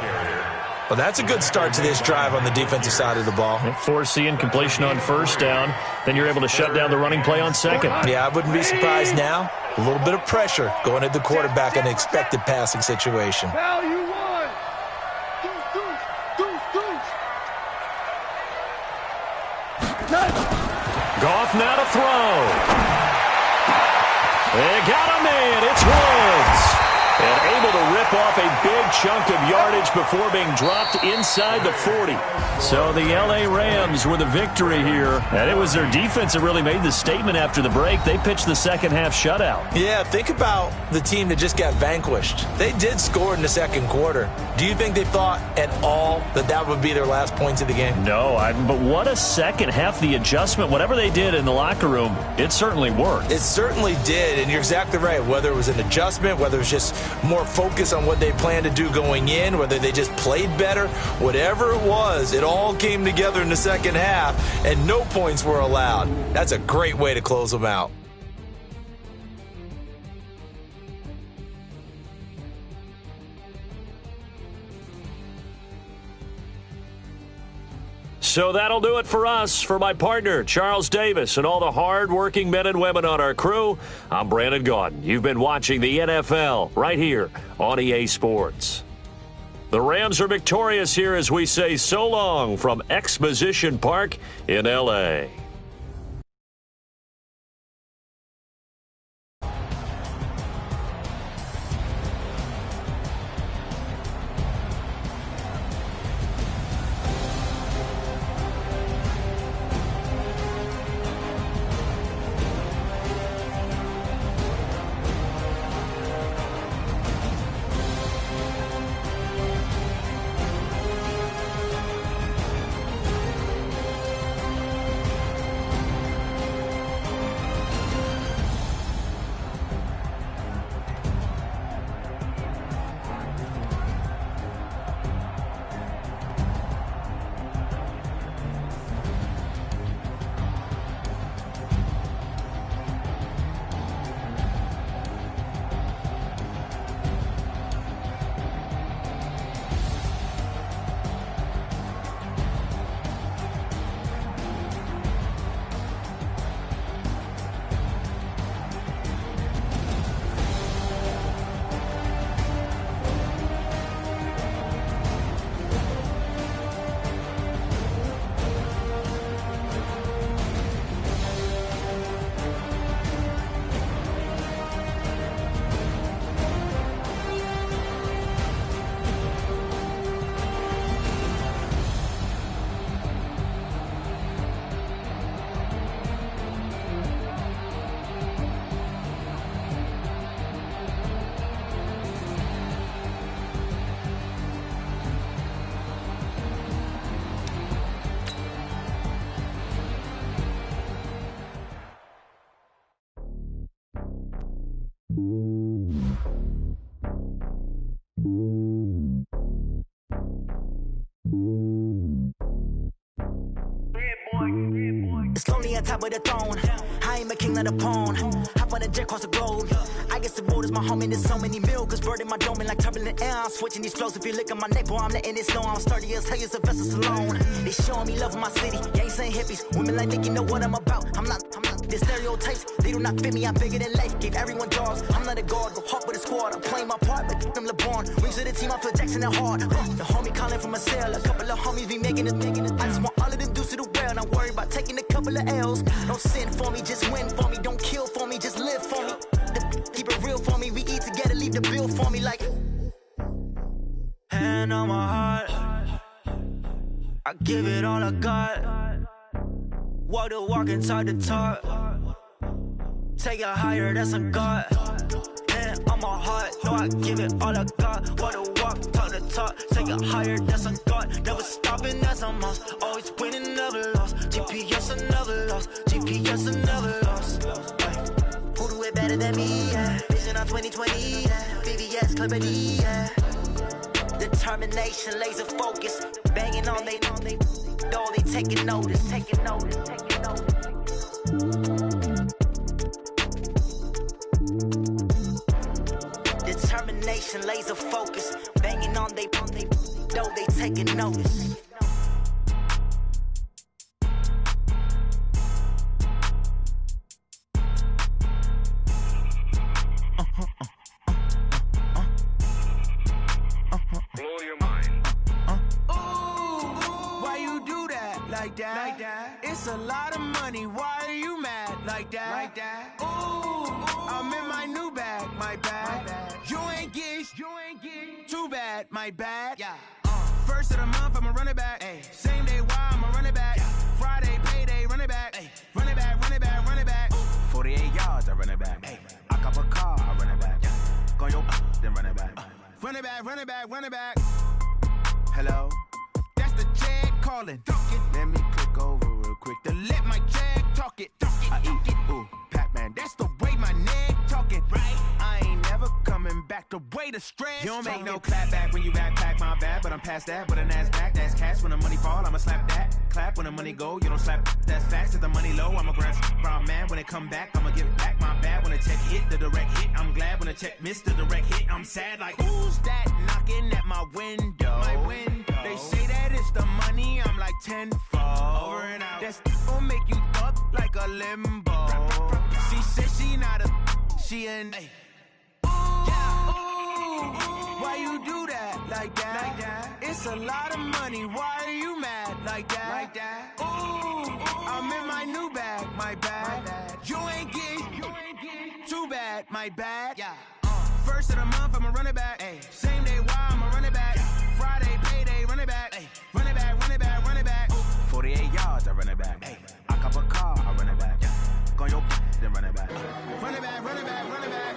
Well, that's a good start to this drive on the defensive side of the ball. Forcing completion on 1st down. Then you're able to shut down the running play on 2nd. Yeah, I wouldn't be surprised now. A little bit of pressure going at the quarterback in an expected passing situation. Foul you won. Deuce. Goff now to throw. They got him in. It's Woods. And able to rip off a big chunk of yardage before being dropped inside the 40. So the L.A. Rams were the victory here. And it was their defense that really made the statement after the break. They pitched the second-half shutout. Yeah, think about the team that just got vanquished. They did score in the second quarter. Do you think they thought at all that that would be their last points of the game? No, but what a second half. The adjustment, whatever they did in the locker room, it certainly worked. It certainly did, and you're exactly right. Whether it was an adjustment, whether it was just more focus on what they planned to do going in, whether they just played better, whatever it was, it all came together in the second half, and no points were allowed. That's a great way to close them out. So that'll do it for us. For my partner, Charles Davis, and all the hard-working men and women on our crew, I'm Brandon Gaudin. You've been watching the NFL right here on EA Sports. The Rams are victorious here as we say so long from Exposition Park in L.A. with a throne. I ain't a king, not a pawn. Hop on a jet across the globe. I guess the road is my home and there's so many milkers burning my dome like turbulent air. I'm switching these flows. If you look at my neck, boy, I'm letting it snow. I'm sturdy as hell, a vessel alone. They showing me love in my city. Yeah, ain't saying hippies. Women like Nicky know what I'm about. I'm not. The stereotypes, they do not fit me. I'm bigger than life. Gave everyone jobs. I'm not a guard. Go hop with a squad. I'm playing my part, but them LeBron. Rings to the team. I feel Jackson and hard. The homie calling from a cell. A couple of homies be making it. I just want all of them dudes to do well. Not worry about taking a couple of L's. Don't sin for me, just win for me. Don't kill for me, just live for me. Keep it real for me. We eat together, leave the bill for me like. Hand on my heart, I give it all I got. Walk the walk and talk the talk. Take it higher, that's a God. Hand on my heart, no, I give it all I got. Walk the walk, talk the talk. Take it higher, that's a God. Never stopping, that's a must. Always winning, never lost. GPS, I never lost. GPS, I never lost. Who do it better than me? Yeah. Vision on 2020. Yeah. VVS, Clippity. Yeah. Determination, laser focus. Banging on they though they taking notice. Determination, laser focus. Banging on they though they taking notice. Blow your mind. Why you do that like that? It's a lot of money. Why are you mad like that? Ooh, I'm in my new bag, my bad. You ain't get too bad, my bad. Yeah. First of the month, I'ma run it back. Ay. Same day, why I'ma run it back. Yeah. Friday, payday, run it back. Ay. Run it back, run it back, run it back. 48 yards, I run it back. Ay. I cop a car, I run it back. Yeah. Go yo, then run it back. Run it back, run it back, run it back. Hello? That's the jag calling. Let me click over real quick to let my jag talk it. I eat it, ooh, Pac-Man. That's the way my neck talking. Right? I ain't never coming back the way the stress. You don't make no clap back when you backpack, my bad. But I'm past that, but a NASDAQ, that's cash. When the money fall, I'ma slap that. Clap when the money go, you don't slap. That's facts. If the money low, I'ma grab brown man. When it come back, I'ma give it back, my bad. When the check hit, the direct hit, I'm glad. When the check missed the direct hit, I'm sad like, who's that knocking at my window? My window. They say that it's the money, I'm like tenfold. Over and out. That's gon' make you up like a limbo. She said she not a, she an. Ooh, why you do that like that? It's a lot of money, why are you mad like that? Ooh, I'm in my new bag, my bad. You ain't get too bad, my bad. Yeah. First of the month, I'ma run it back. Ay. Same day, why I'ma run it back. Friday, payday, run it back. Ay. Run it back, run it back, run it back. 48 yards, I run it back. Ay. I cop a car, I run it back. Go yo, then run it back. Run it back, run it back, run it back.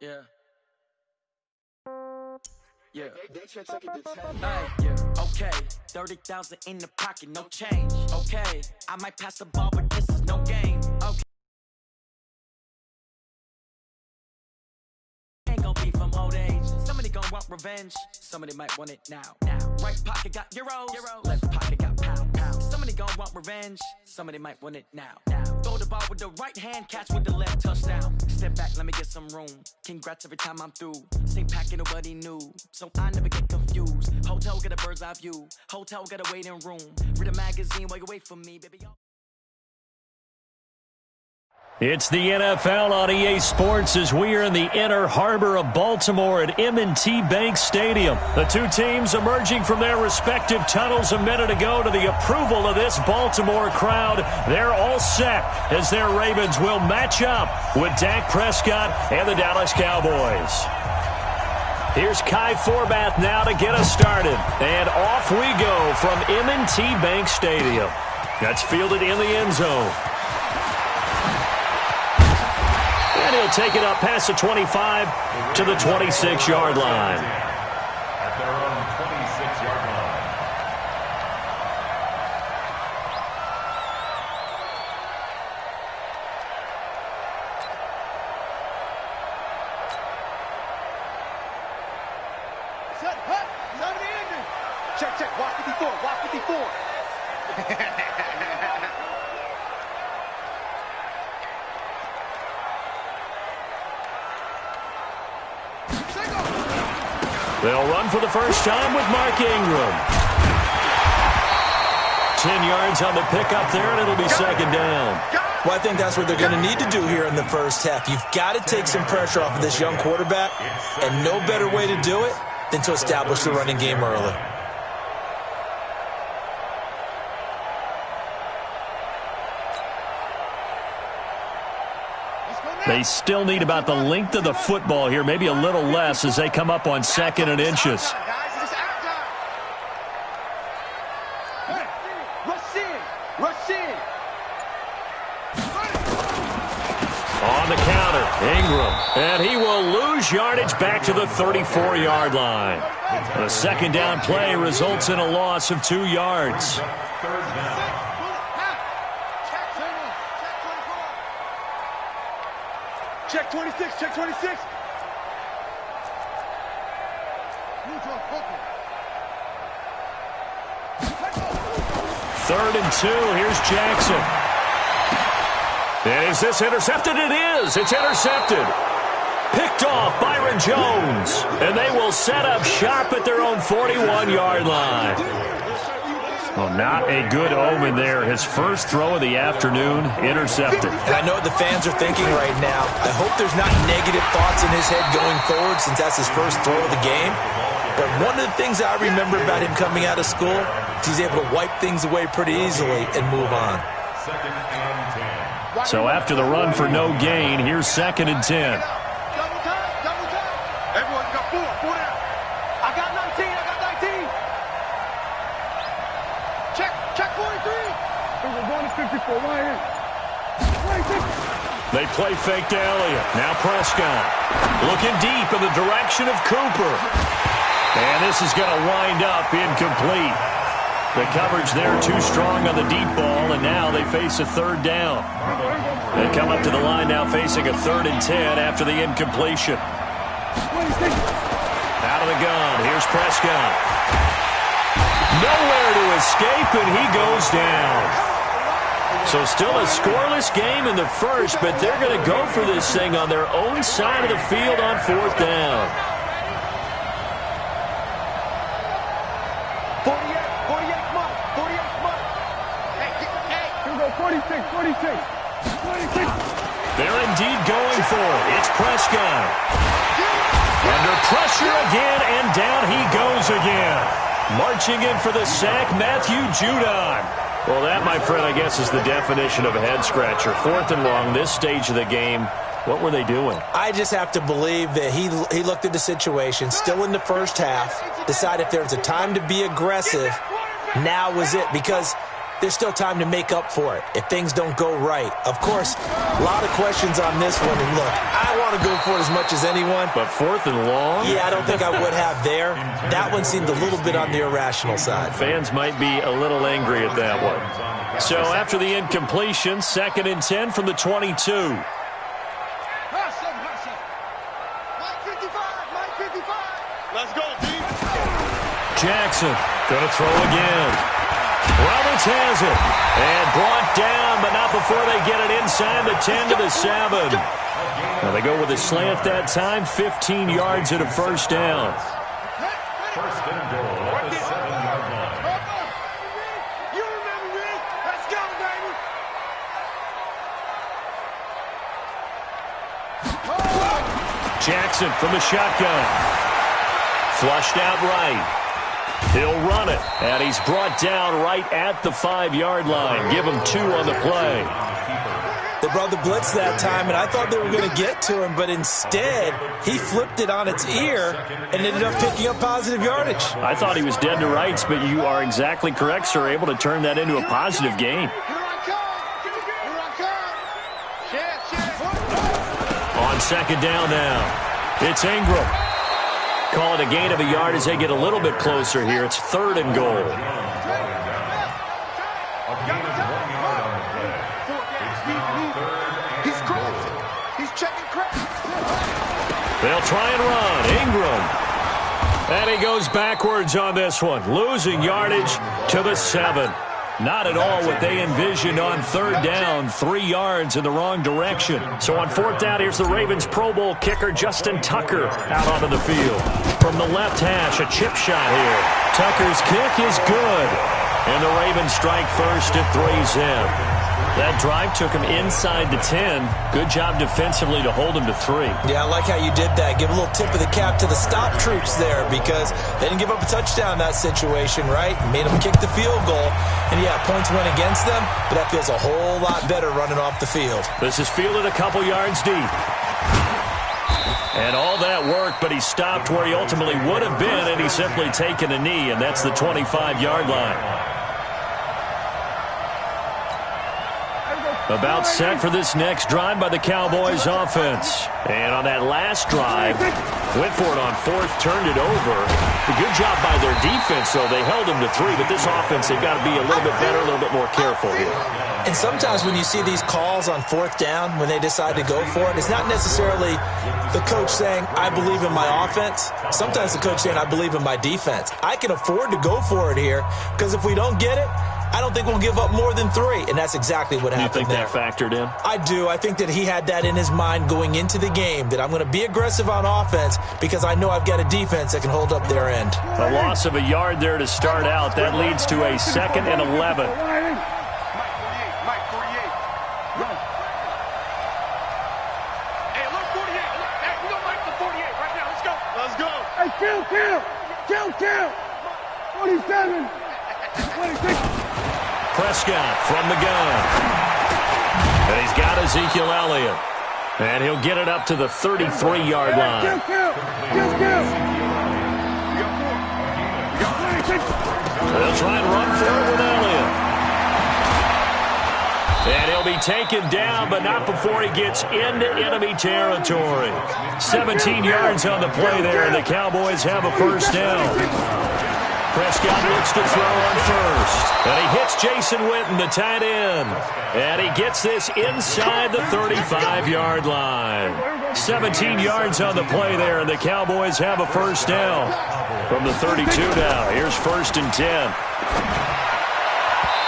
Yeah. Yeah. Yeah. Okay. 30,000 in the pocket, no change. Okay. I might pass the ball, but this is no game. Okay. Ain't gonna be from old age. Somebody gonna want revenge. Somebody might want it now. Right pocket got euros. Left pocket got pound. Somebody gonna want revenge. Somebody might want it now. Throw the ball with the right hand, catch with the left, touchdown. Step back, let me get some room. Congrats every time I'm through. Same packet, nobody knew, so I never get confused. Hotel got a bird's eye view. Hotel got a waiting room. Read a magazine while you wait for me, baby. It's the NFL on EA Sports as we are in the inner harbor of Baltimore at M&T Bank Stadium. The two teams emerging from their respective tunnels a minute ago to the approval of this Baltimore crowd. They're all set as their Ravens will match up with Dak Prescott and the Dallas Cowboys. Here's Kai Forbath now to get us started. And off we go from M&T Bank Stadium. That's fielded in the end zone. And he'll take it up past the 25 to the 26-yard line. At their own 26-yard line. Set, hut, time of the ending. Check, watch 54, watch 54. They'll run for the first time with Mark Ingram. 10 yards on the pickup there, and it'll be second down. Well, I think that's what they're going to need to do here in the first half. You've got to take some pressure off of this young quarterback, and no better way to do it than to establish the running game early. They still need about the length of the football here, maybe a little less as they come up on 2nd and inches. On the counter, Ingram, and he will lose yardage back to the 34-yard line. The second down play results in a loss of 2 yards. Check 26, check 26. 3rd and 2, here's Jackson. And is this intercepted? It is. It's intercepted. Picked off Byron Jones. And they will set up shop at their own 41-yard line. Well, not a good omen there. His first throw of the afternoon, intercepted. And I know what the fans are thinking right now. I hope there's not negative thoughts in his head going forward since that's his first throw of the game. But one of the things I remember about him coming out of school is he's able to wipe things away pretty easily and move on. So after the run for no gain, here's 2nd and 10. Double time. Everyone got 4 down. I got 19, Check 43. We're going to 54, right here. They play fake to Elliott. Now Prescott looking deep in the direction of Cooper. And this is going to wind up incomplete. The coverage there too strong on the deep ball, and now they face a 3rd down. They come up to the line now facing a 3rd and 10 after the incompletion. Out of the gun, here's Prescott. Nowhere to escape, and he goes down. So still a scoreless game in the first, but they're going to go for this thing on their own side of the field on 4th down. 48, come on. Hey, here we go, 46. They're indeed going for it. It's Prescott. Under pressure again, and down he goes again. Marching in for the sack, Matthew Judon. Well, that, my friend, I guess is the definition of a head-scratcher. 4th and long, this stage of the game. What were they doing? I just have to believe that he looked at the situation, still in the first half, decided if there was a time to be aggressive, now was it. Because there's still time to make up for it if things don't go right. Of course, a lot of questions on this one. And look, I want to go for it as much as anyone. But 4th and long? Yeah, I don't think I would have there. That one seemed a little bit on the irrational side. Fans might be a little angry at that one. So after the incompletion, 2nd and 10 from the 22. Let's go, D. Jackson going to throw again. Roberts has it. And brought down, but not before they get it inside the 10 to the 7. Now they go with a slant that time, 15 yards and a first down. First and goal at the 7-yard line. You remember me? Let's go, baby. Jackson from the shotgun. Flushed out right. He'll run it, and he's brought down right at the 5-yard line. Give him 2 on the play. They brought the blitz that time, and I thought they were going to get to him, but instead, he flipped it on its ear and ended up picking up positive yardage. I thought he was dead to rights, but you are exactly correct, sir, able to turn that into a positive gain. On 2nd down now, it's Ingram. Call it a gain of a yard as they get a little bit closer here. It's 3rd and goal. A gain of 1 yard on the play. It's now 3rd and He's crossing. He's checking crack. They'll try and run. Ingram. And he goes backwards on this one, losing yardage to the 7. Not at all what they envisioned on 3rd down, 3 yards in the wrong direction. So on 4th down, here's the Ravens Pro Bowl kicker, Justin Tucker, out onto the field. From the left hash, a chip shot here. Tucker's kick is good. And the Ravens strike first at 3-zip. That drive took him inside the 10. Good job defensively to hold him to 3. Yeah, I like how you did that. Give a little tip of the cap to the stop troops there because they didn't give up a touchdown in that situation, right? Made them kick the field goal. And, yeah, points went against them, but that feels a whole lot better running off the field. This is fielded a couple yards deep. And all that work, but he stopped where he ultimately would have been, and he's simply taken a knee, and that's the 25-yard line. About set for this next drive by the Cowboys offense. And on that last drive, went for it on 4th, turned it over. A good job by their defense, though. They held them to 3, but this offense, they've got to be a little bit better, a little bit more careful here. And sometimes when you see these calls on 4th down, when they decide to go for it, it's not necessarily the coach saying, I believe in my offense. Sometimes the coach saying, I believe in my defense. I can afford to go for it here because if we don't get it, I don't think we'll give up more than 3, and that's exactly what happened there. You think that factored in? I do. I think that he had that in his mind going into the game, that I'm going to be aggressive on offense because I know I've got a defense that can hold up their end. A loss of a yard there to start out. That leads to a 2nd and 11. Kill! 47! 26! Prescott from the gun. And he's got Ezekiel Elliott. And he'll get it up to the 33-yard line. Kill! They'll try and run for it with Elliott. And he'll be taken down, but not before he gets into enemy territory. 17 yards on the play there, and the Cowboys have a first down. Prescott looks to throw on first. And he hits Jason Witten, the tight end. And he gets this inside the 35-yard line. 17 yards on the play there, and the Cowboys have a first down. From the 32 now, here's 1st and 10.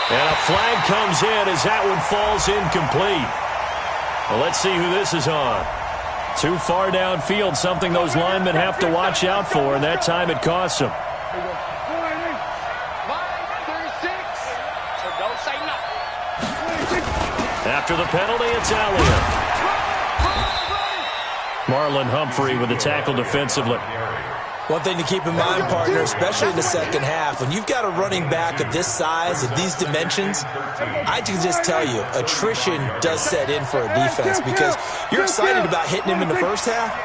And a flag comes in as that one falls incomplete. Well, let's see who this is on. Too far downfield, something those linemen have to watch out for, and that time it costs them. After the penalty, it's Elliott. Marlon Humphrey with the tackle defensively. One thing to keep in mind, partner, especially in the second half, when you've got a running back of this size, of these dimensions, I can just tell you, attrition does set in for a defense because you're excited about hitting him in the first half.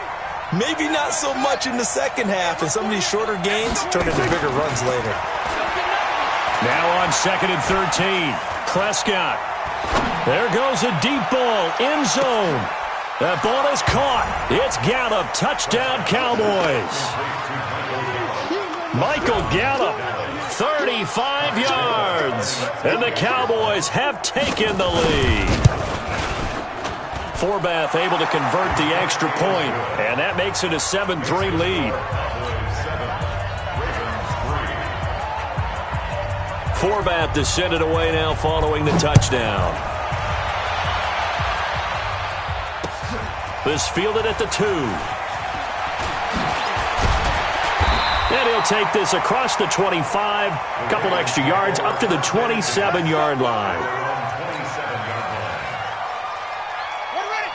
Maybe not so much in the second half, and some of these shorter gains turn into bigger runs later. Now on 2nd and 13. Prescott. There goes a deep ball. End zone. That ball is caught. It's Gallup. Touchdown, Cowboys. Michael Gallup, 35 yards. And the Cowboys have taken the lead. Forbath able to convert the extra point, and that makes it a 7-3 lead. Forbath to send it away now following the touchdown. This fielded at the 2. And he'll take this across the 25, a couple extra yards up to the 27-yard line.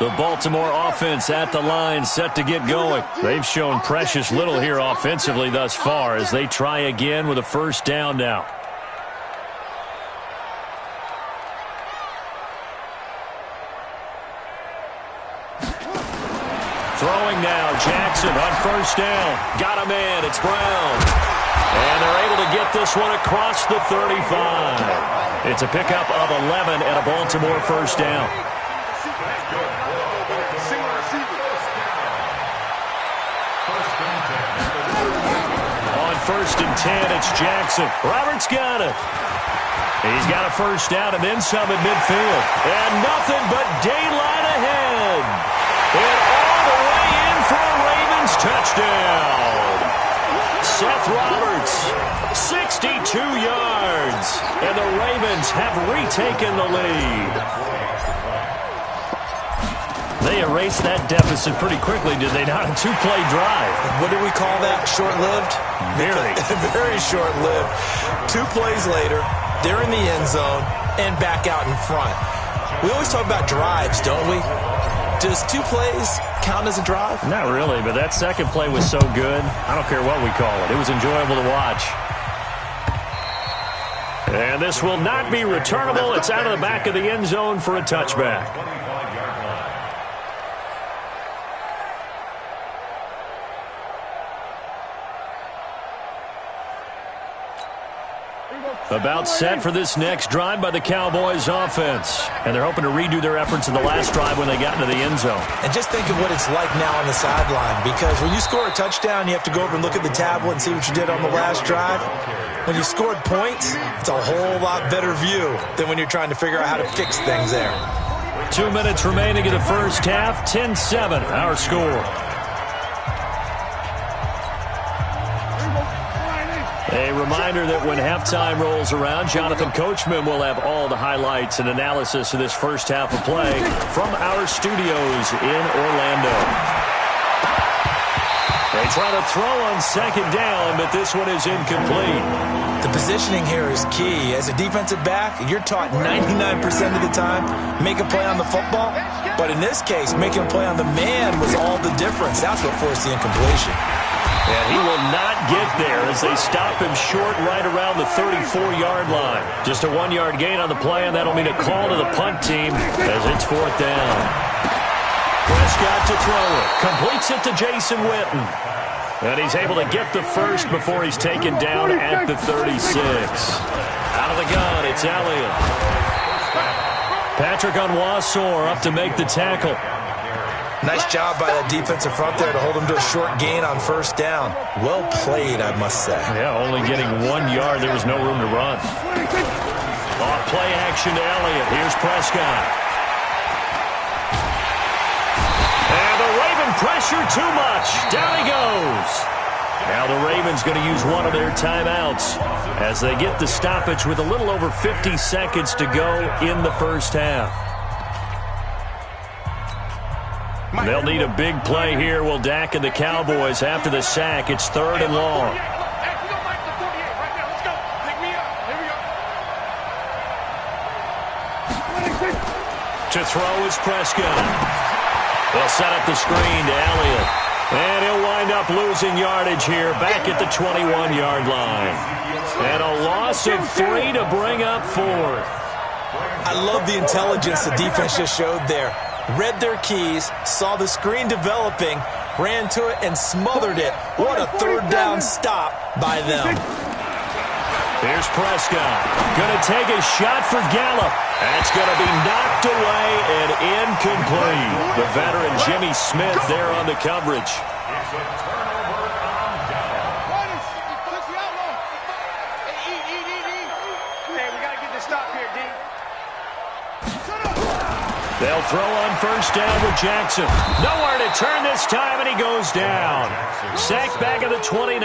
The Baltimore offense at the line, set to get going. They've shown precious little here offensively thus far as they try again with a first down now. Throwing now, Jackson on first down. Got him in, it's Brown. And they're able to get this one across the 35. It's a pickup of 11 and a Baltimore first down. On 1st and 10, it's Jackson. Roberts got it. He's got a first down and then some at midfield. And nothing but daylight ahead. And all the way in for a Ravens touchdown. Seth Roberts, 62 yards. And the Ravens have retaken the lead. They erased that deficit pretty quickly, did they not? A 2-play drive. What do we call that? Short-lived? Very. Very short-lived. 2 plays later, they're in the end zone and back out in front. We always talk about drives, don't we? Does 2 plays count as a drive? Not really, but that second play was so good. I don't care what we call it. It was enjoyable to watch. And this will not be returnable. It's out of the back of the end zone for a touchback. About set for this next drive by the Cowboys offense. And they're hoping to redo their efforts in the last drive when they got into the end zone. And just think of what it's like now on the sideline, because when you score a touchdown, you have to go over and look at the tablet and see what you did on the last drive. When you scored points, it's a whole lot better view than when you're trying to figure out how to fix things there. 2 minutes remaining in the first half. 10-7, our score. A reminder that when halftime rolls around, Jonathan Coachman will have all the highlights and analysis of this first half of play from our studios in Orlando. They try to throw on second down, but this one is incomplete. The positioning here is key. As a defensive back, you're taught 99% of the time, make a play on the football. But in this case, making a play on the man was all the difference. That's what forced the incompletion. And he will not get there as they stop him short right around the 34-yard line. Just a 1-yard gain on the play, and that'll mean a call to the punt team as it's 4th down. Prescott to throw it. Completes it to Jason Witten. And he's able to get the first before he's taken down at the 36. Out of the gun, it's Elliott. Patrick Onwuasor up to make the tackle. Nice job by that defensive front there to hold him to a short gain on first down. Well played, I must say. Yeah, only getting 1 yard. There was no room to run. Off play action to Elliott. Here's Prescott. And the Raven pressure too much. Down he goes. Now the Ravens going to use one of their timeouts as they get the stoppage with a little over 50 seconds to go in the first half. They'll need a big play here. Will Dak and the Cowboys after the sack. It's 3rd and long. To throw is Prescott. They'll set up the screen to Elliott. And he'll wind up losing yardage here back at the 21-yard line. And a loss of 3 to bring up 4th. I love the intelligence the defense just showed there. Read their keys, saw the screen developing, ran to it, and smothered it. What a 3rd down stop by them. Here's Prescott. Going to take a shot for Gallup. That's going to be knocked away and incomplete. The veteran Jimmy Smith there on the coverage. It's a turnover on Gallup. Hey, we got to get this stop here, D. They'll throw on first down with Jackson. Nowhere to turn this time, and he goes down. Sacked back at the 29.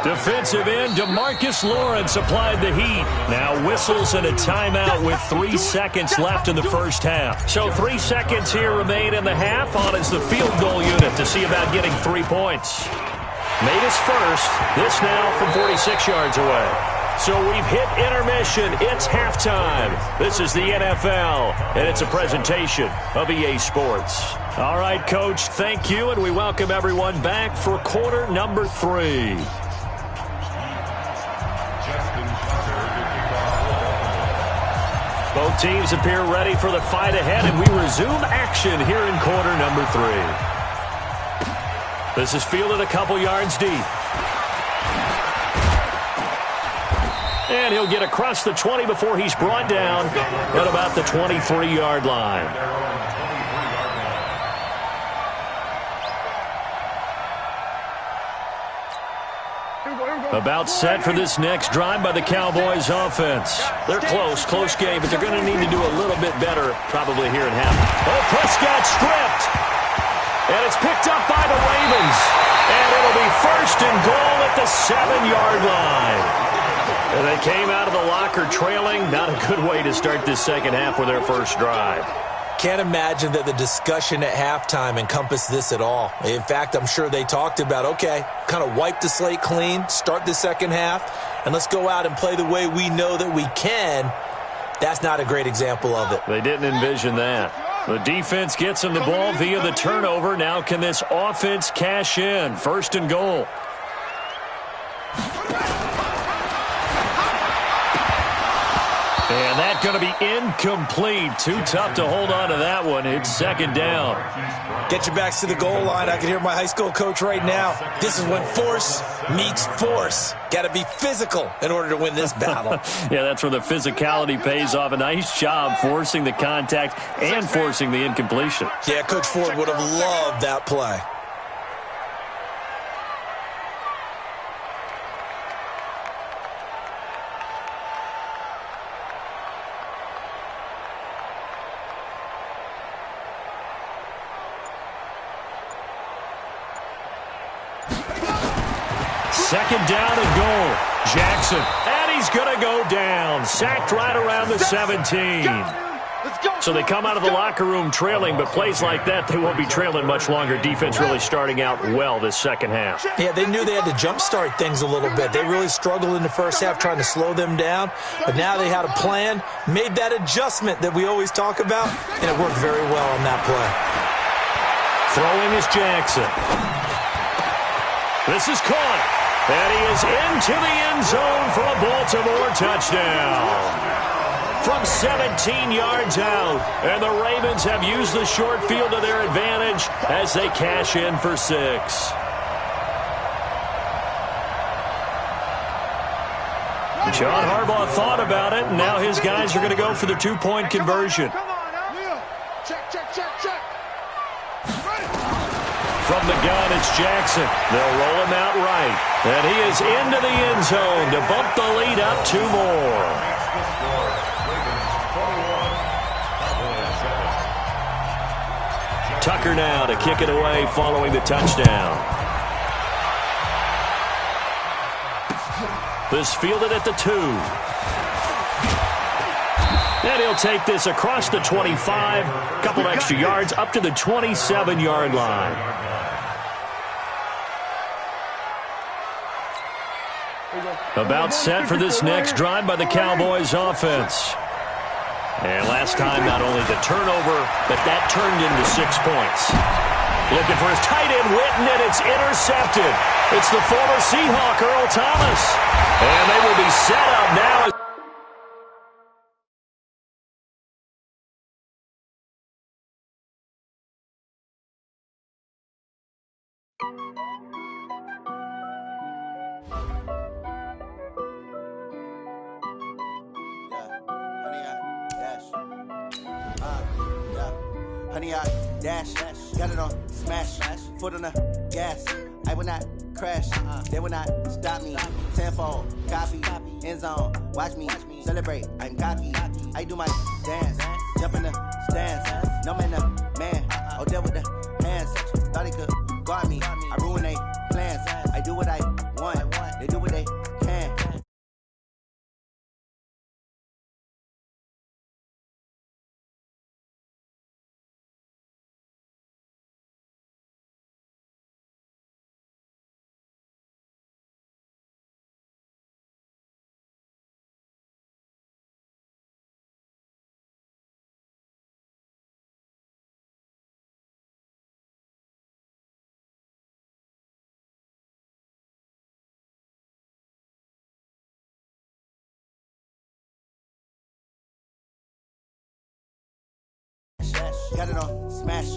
Defensive end DeMarcus Lawrence applied the heat. Now whistles and a timeout with 3 seconds left in the first half. So 3 seconds here remain in the half. On is the field goal unit to see about getting 3 points. Made his first. This now from 46 yards away. So we've hit intermission. It's halftime. This is the NFL, and it's a presentation of EA Sports. All right, Coach, thank you, and we welcome everyone back for quarter number 3. Both teams appear ready for the fight ahead, and we resume action here in quarter number 3. This is fielded a couple yards deep. And he'll get across the 20 before he's brought down at about the 23-yard line. About set for this next drive by the Cowboys offense. They're close game, but they're going to need to do a little bit better probably here in half. Oh, Prescott stripped. And it's picked up by the Ravens. And it'll be first and goal at the 7-yard line. And they came out of the locker trailing. Not a good way to start this second half with their first drive. Can't imagine that the discussion at halftime encompassed this at all. In fact, I'm sure they talked about, okay, kind of wipe the slate clean, start the second half, and let's go out and play the way we know that we can. That's not a great example of it. They didn't envision that. The defense gets him the ball via the turnover. Now can this offense cash in? First and goal. And that's going to be incomplete. Too tough to hold on to that one. It's second down. Get your backs to the goal line. I can hear my high school coach right now. This is when force meets force. Got to be physical in order to win this battle. Yeah, that's where the physicality pays off. A nice job forcing the contact and forcing the incompletion. Yeah, Coach Ford would have loved that play. Second down and goal. Jackson. And he's going to go down. Sacked right around the 17. So they come out of the locker room trailing, but plays like that, they won't be trailing much longer. Defense really starting out well this second half. Yeah, they knew they had to jumpstart things a little bit. They really struggled in the first half trying to slow them down, but now they had a plan, made that adjustment that we always talk about, and it worked very well on that play. Throwing is Jackson. This is caught. And he is into the end zone for a Baltimore touchdown. From 17 yards out. And the Ravens have used the short field to their advantage as they cash in for 6. John Harbaugh thought about it, and now his guys are going to go for the 2-point conversion. From the gun, it's Jackson. They'll roll him out right. And he is into the end zone to bump the lead up 2 more. Tucker now to kick it away following the touchdown. This fielded at the 2. And he'll take this across the 25. Couple extra yards up to the 27-yard line. About set for this next drive by the Cowboys offense. And last time, not only the turnover, but that turned into 6 points. Looking for his tight end, Witten, and it's intercepted. It's the former Seahawk, Earl Thomas. And they will be set up now. 100 yard dash. Got it on smash. Foot on the gas. I will not crash. They will not stop me. Tenfold, copy, end zone. Watch me celebrate. I'm cocky. I do my dance. Jump in the stands. No man, the man. Oh, deal with the hands. Thought he could guard me. I ruin they plans. I do what I want. They do what they can. Got it on smash.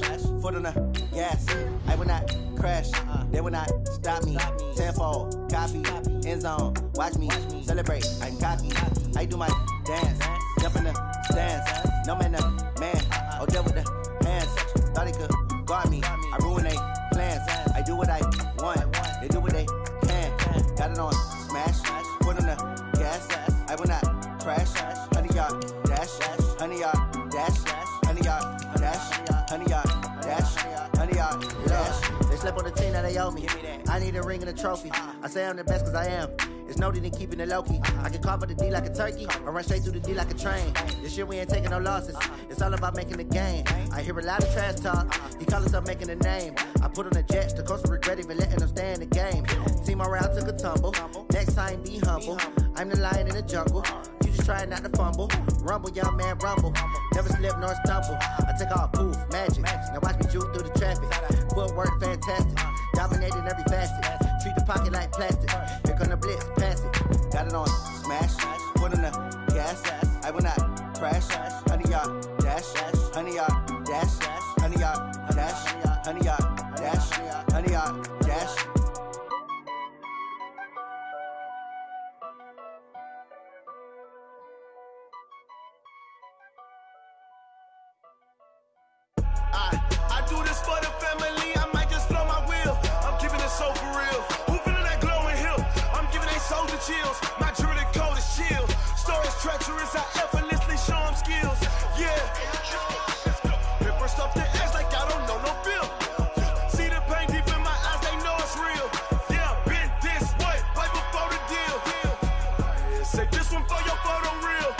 Foot on the gas. I will not crash. They will not stop me. Tenfold, copy, end zone. Watch me celebrate. I'm cocky. I do my dance. Jump in the stands. No man, the man. Oh, deal with the hands. Thought he could guard me. I ruin they plans. I do what I want. They do what they can. Got it on smash. Foot on the gas. I will not crash. 100 yard dash. 100 yard dash. 100 yard dash. 100 yard dash. 100 yard dash. They slept on the team that they owe me. I need a ring and a trophy. I say I'm the best cause I am. It's no need in keeping it low-key. I can carve up the D like a turkey or run straight through the D like a train. This year we ain't taking no losses. It's all about making the game. I hear a lot of trash talk. He call us up making a name. I put on the jets. The coach will regret even letting them stay in the game. Team morale took a tumble. Next time be humble. I'm the lion in the jungle. You just trying not to fumble. Rumble, young man, rumble. Never slip nor stumble. I take off, poof, magic. Now watch me juke through the traffic. Footwork fantastic. Dominating every facet. Treat the pocket like plastic. Here come the blitz, pass it. Got it on smash. Foot on the gas. I will not crash. 100 yard dash. 100 yard dash. 100 yard dash. 100 yard dash. 100 yard dash. I do this for the family, I might just blow my wheel. I'm keeping it so for real. Who feeling that glowing hill? I'm giving they soldier chills. My jewelry code is chill. Stories treacherous, I effortlessly show them skills. Yeah. Paper stuff the edge like I don't know no bill. See the pain deep in my eyes, they know it's real. Yeah, been this way, right before the deal. Say this one for your photo real.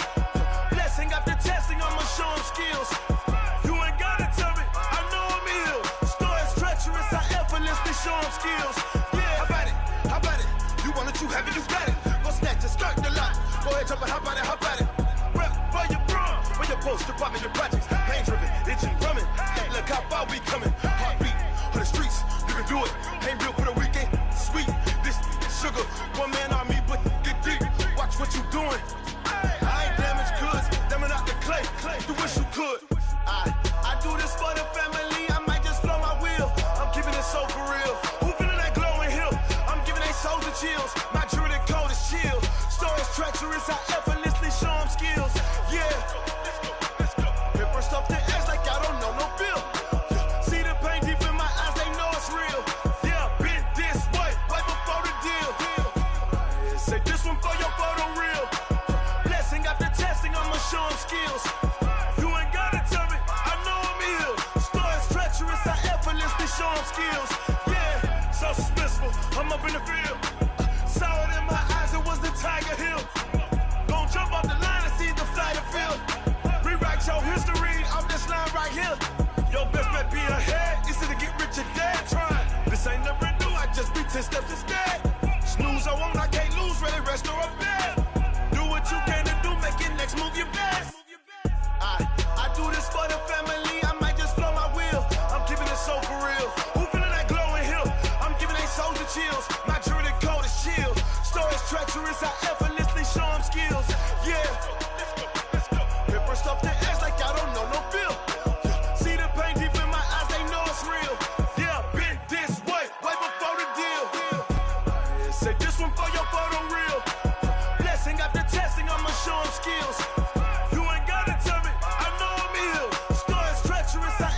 Blessing after testing, I'ma show them skills. Show them skills. Yeah, how about it? You want it, you have it, you got it. Go snatch it, skirt the lot. Go ahead, jump it, how about it? Rep for your bro, for your post, department, your projects. Pain driven, itching, drumming. Look how far we coming. Heartbeat on the streets, you can do it. Ain't built for the weekend, sweet. This sugar, one man army, but get deep. Watch what you doing. I ain't damaged goods, damn out the clay. You wish you could. I do this for the family. I might just blow my wheel. I'm keeping it so for real. Who feeling that glowing hill? I'm giving they soldier chills. My jewelry code is chill. Stories treacherous, I effortlessly show them skills. Yeah. Paper stuff the edge like I don't know no bill. See the pain deep in my eyes, they know it's real. Yeah, been this way, right before the deal. Say this one for your photo real. Blessing after testing, I'ma show them skills. You ain't gotta tell me, I know I'm ill. Stories treacherous, I effortlessly show them skills. Yeah, so suspenseful, I'm up in the field. Saw it in my eyes, it was the Tiger Hill. Gon' jump off the line and see the flight of field. Rewrite your history off this line right here. Your best bet be ahead, easy to get rich or dead. Trying, this ain't never new, I just be 10 steps instead. Snooze I won't, I can't lose, ready, rest or a bed. Do what you can to do, make it next move your best. I do this for the family, I might just blow my wheel. I'm keeping it so for real. Who feeling that glowing hill? I'm giving they soldier chills. My jewelry code is chill. Stories treacherous, I effortlessly show them skills. Yeah. Paper stuff the edge like I don't know no bill. See the pain deep in my eyes, they know it's real. Yeah, been this way, right before the deal. Say this one for your photo real. Blessing after testing, I'ma show them skills. You ain't gotta tell me, I know I'm ill. Stories treacherous, I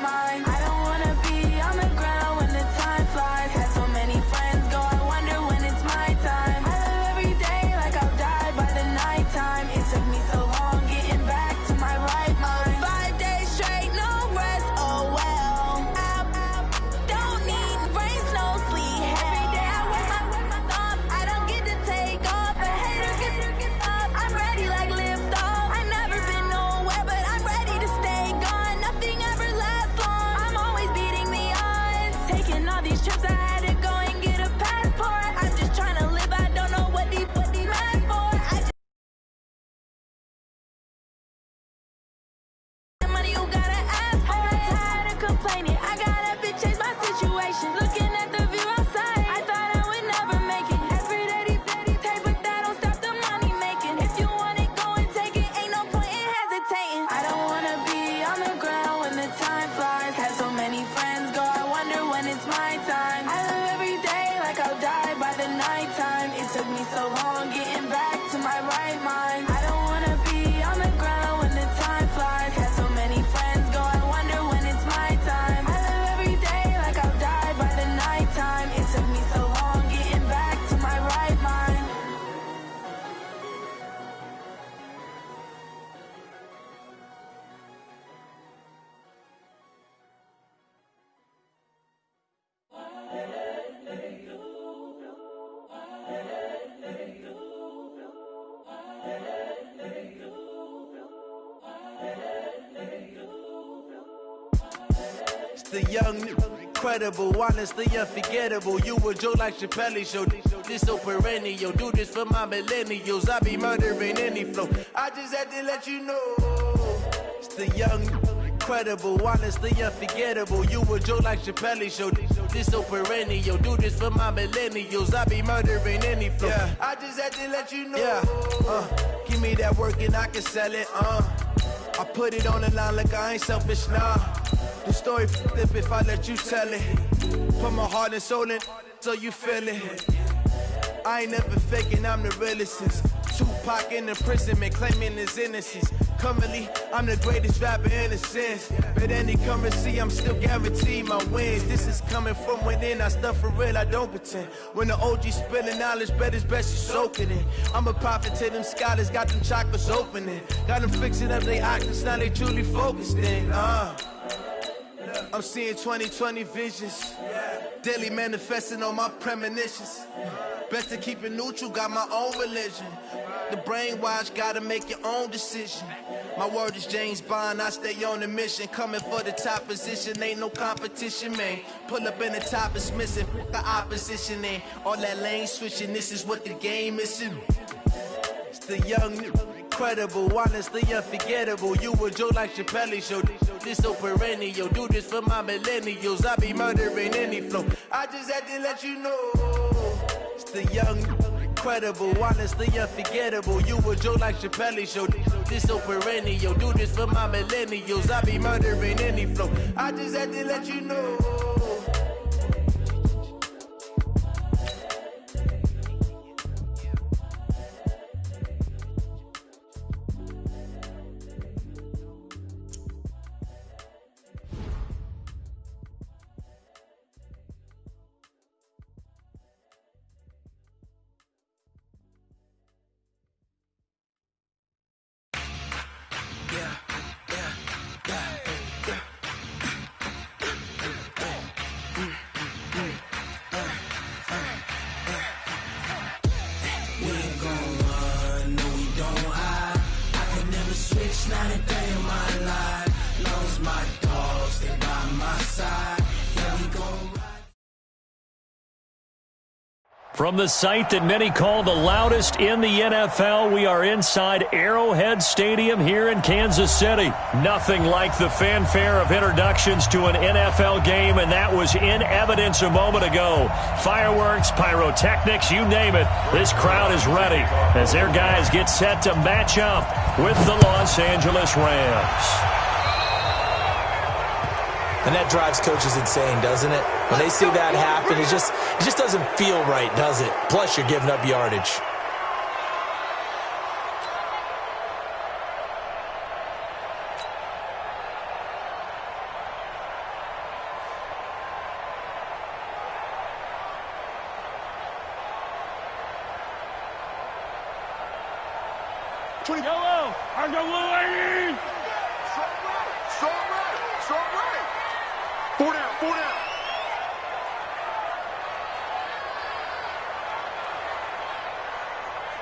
mind. I don't wanna be on the ground when the time flies. Had so many friends go, I wonder when it's my time. I live every day like I'll die by the nighttime. It took me so long getting back to my right mind. 5 days straight, no rest, oh well. Don't need brains, no sleep. Every day I work my thumb. I don't get to take off. A hater gets off. I'm ready like lift off. I never been nowhere, but I'm ready to stay gone. Nothing ever lasts long. I'm always beating the odds. Taking all these trips, I had to go and get a passport. I'm just trying to live. I don't know what deep mad for. I just the money you gotta ask for. I'm tired of complaining. I gotta change my situation. Looking at the view outside, I thought I would never make it. Every day they pay, but that don't stop the money making. If you want it, go and take it. Ain't no point in hesitating. I don't wanna be on the ground when the time flies. Had so many friends go, I wonder when it's my time. I live every day like I'll die by the nighttime. It took me so long getting back to my right mind. I don't wanna be on the ground when the time flies. Had so many friends go, I wonder when it's my time. I live every day like I'll die by the nighttime. It took me so long getting back to my right mind. It's the young, incredible, honestly unforgettable. You a joke like Chappelle show. This so perennial. Do this for my millennials. I be murdering any flow. I just had to let you know. It's the young, incredible, honestly unforgettable. You a joke like Chappelle show. This so perennial. Do this for my millennials. I be murdering any flow. Yeah. I just had to let you know. Yeah. Give me that work and I can sell it. I put it on the line like I ain't selfish, nah. The story flip if I let you tell it. Put my heart and soul in so you feel it. I ain't never faking, I'm the realest since Tupac in imprisonment, claiming his innocence. Currently, I'm the greatest rapper in a sense. But any currency, I'm still guaranteed my wins. This is coming from within, I stuff for real, I don't pretend. When the OG spilling knowledge, bet it's best you soak it in. I'm a prophet to them scholars, got them chakras opening. Got them fixing up they octaves, now they truly focused in. I'm seeing 2020 visions. Daily manifesting on my premonitions. Best to keep it neutral, got my own religion. The brainwash, gotta make your own decision. My word is James Bond, I stay on a mission. Coming for the top position, ain't no competition, man. Pull up in the top, it's missing, the opposition ain't. All that lane switching, this is what the game is. It's the young, incredible, honestly unforgettable. You a joke like Chappelle show. This so perennial. Do this for my millennials. I be murdering any flow. I just had to let you know. It's the young, incredible, honestly unforgettable. You a joke like Chappelle show. This so perennial. Do this for my millennials. I be murdering any flow. I just had to let you know. From the site that many call the loudest in the NFL, we are inside Arrowhead Stadium here in Kansas City. Nothing like the fanfare of introductions to an NFL game, and that was in evidence a moment ago. Fireworks, pyrotechnics, you name it. This crowd is ready as their guys get set to match up with the Los Angeles Rams. And that drives coaches insane, doesn't it? When they see that happen, it just doesn't feel right, does it? Plus, you're giving up yardage. Yellow. I got blue ladies. Strong right. 4 down.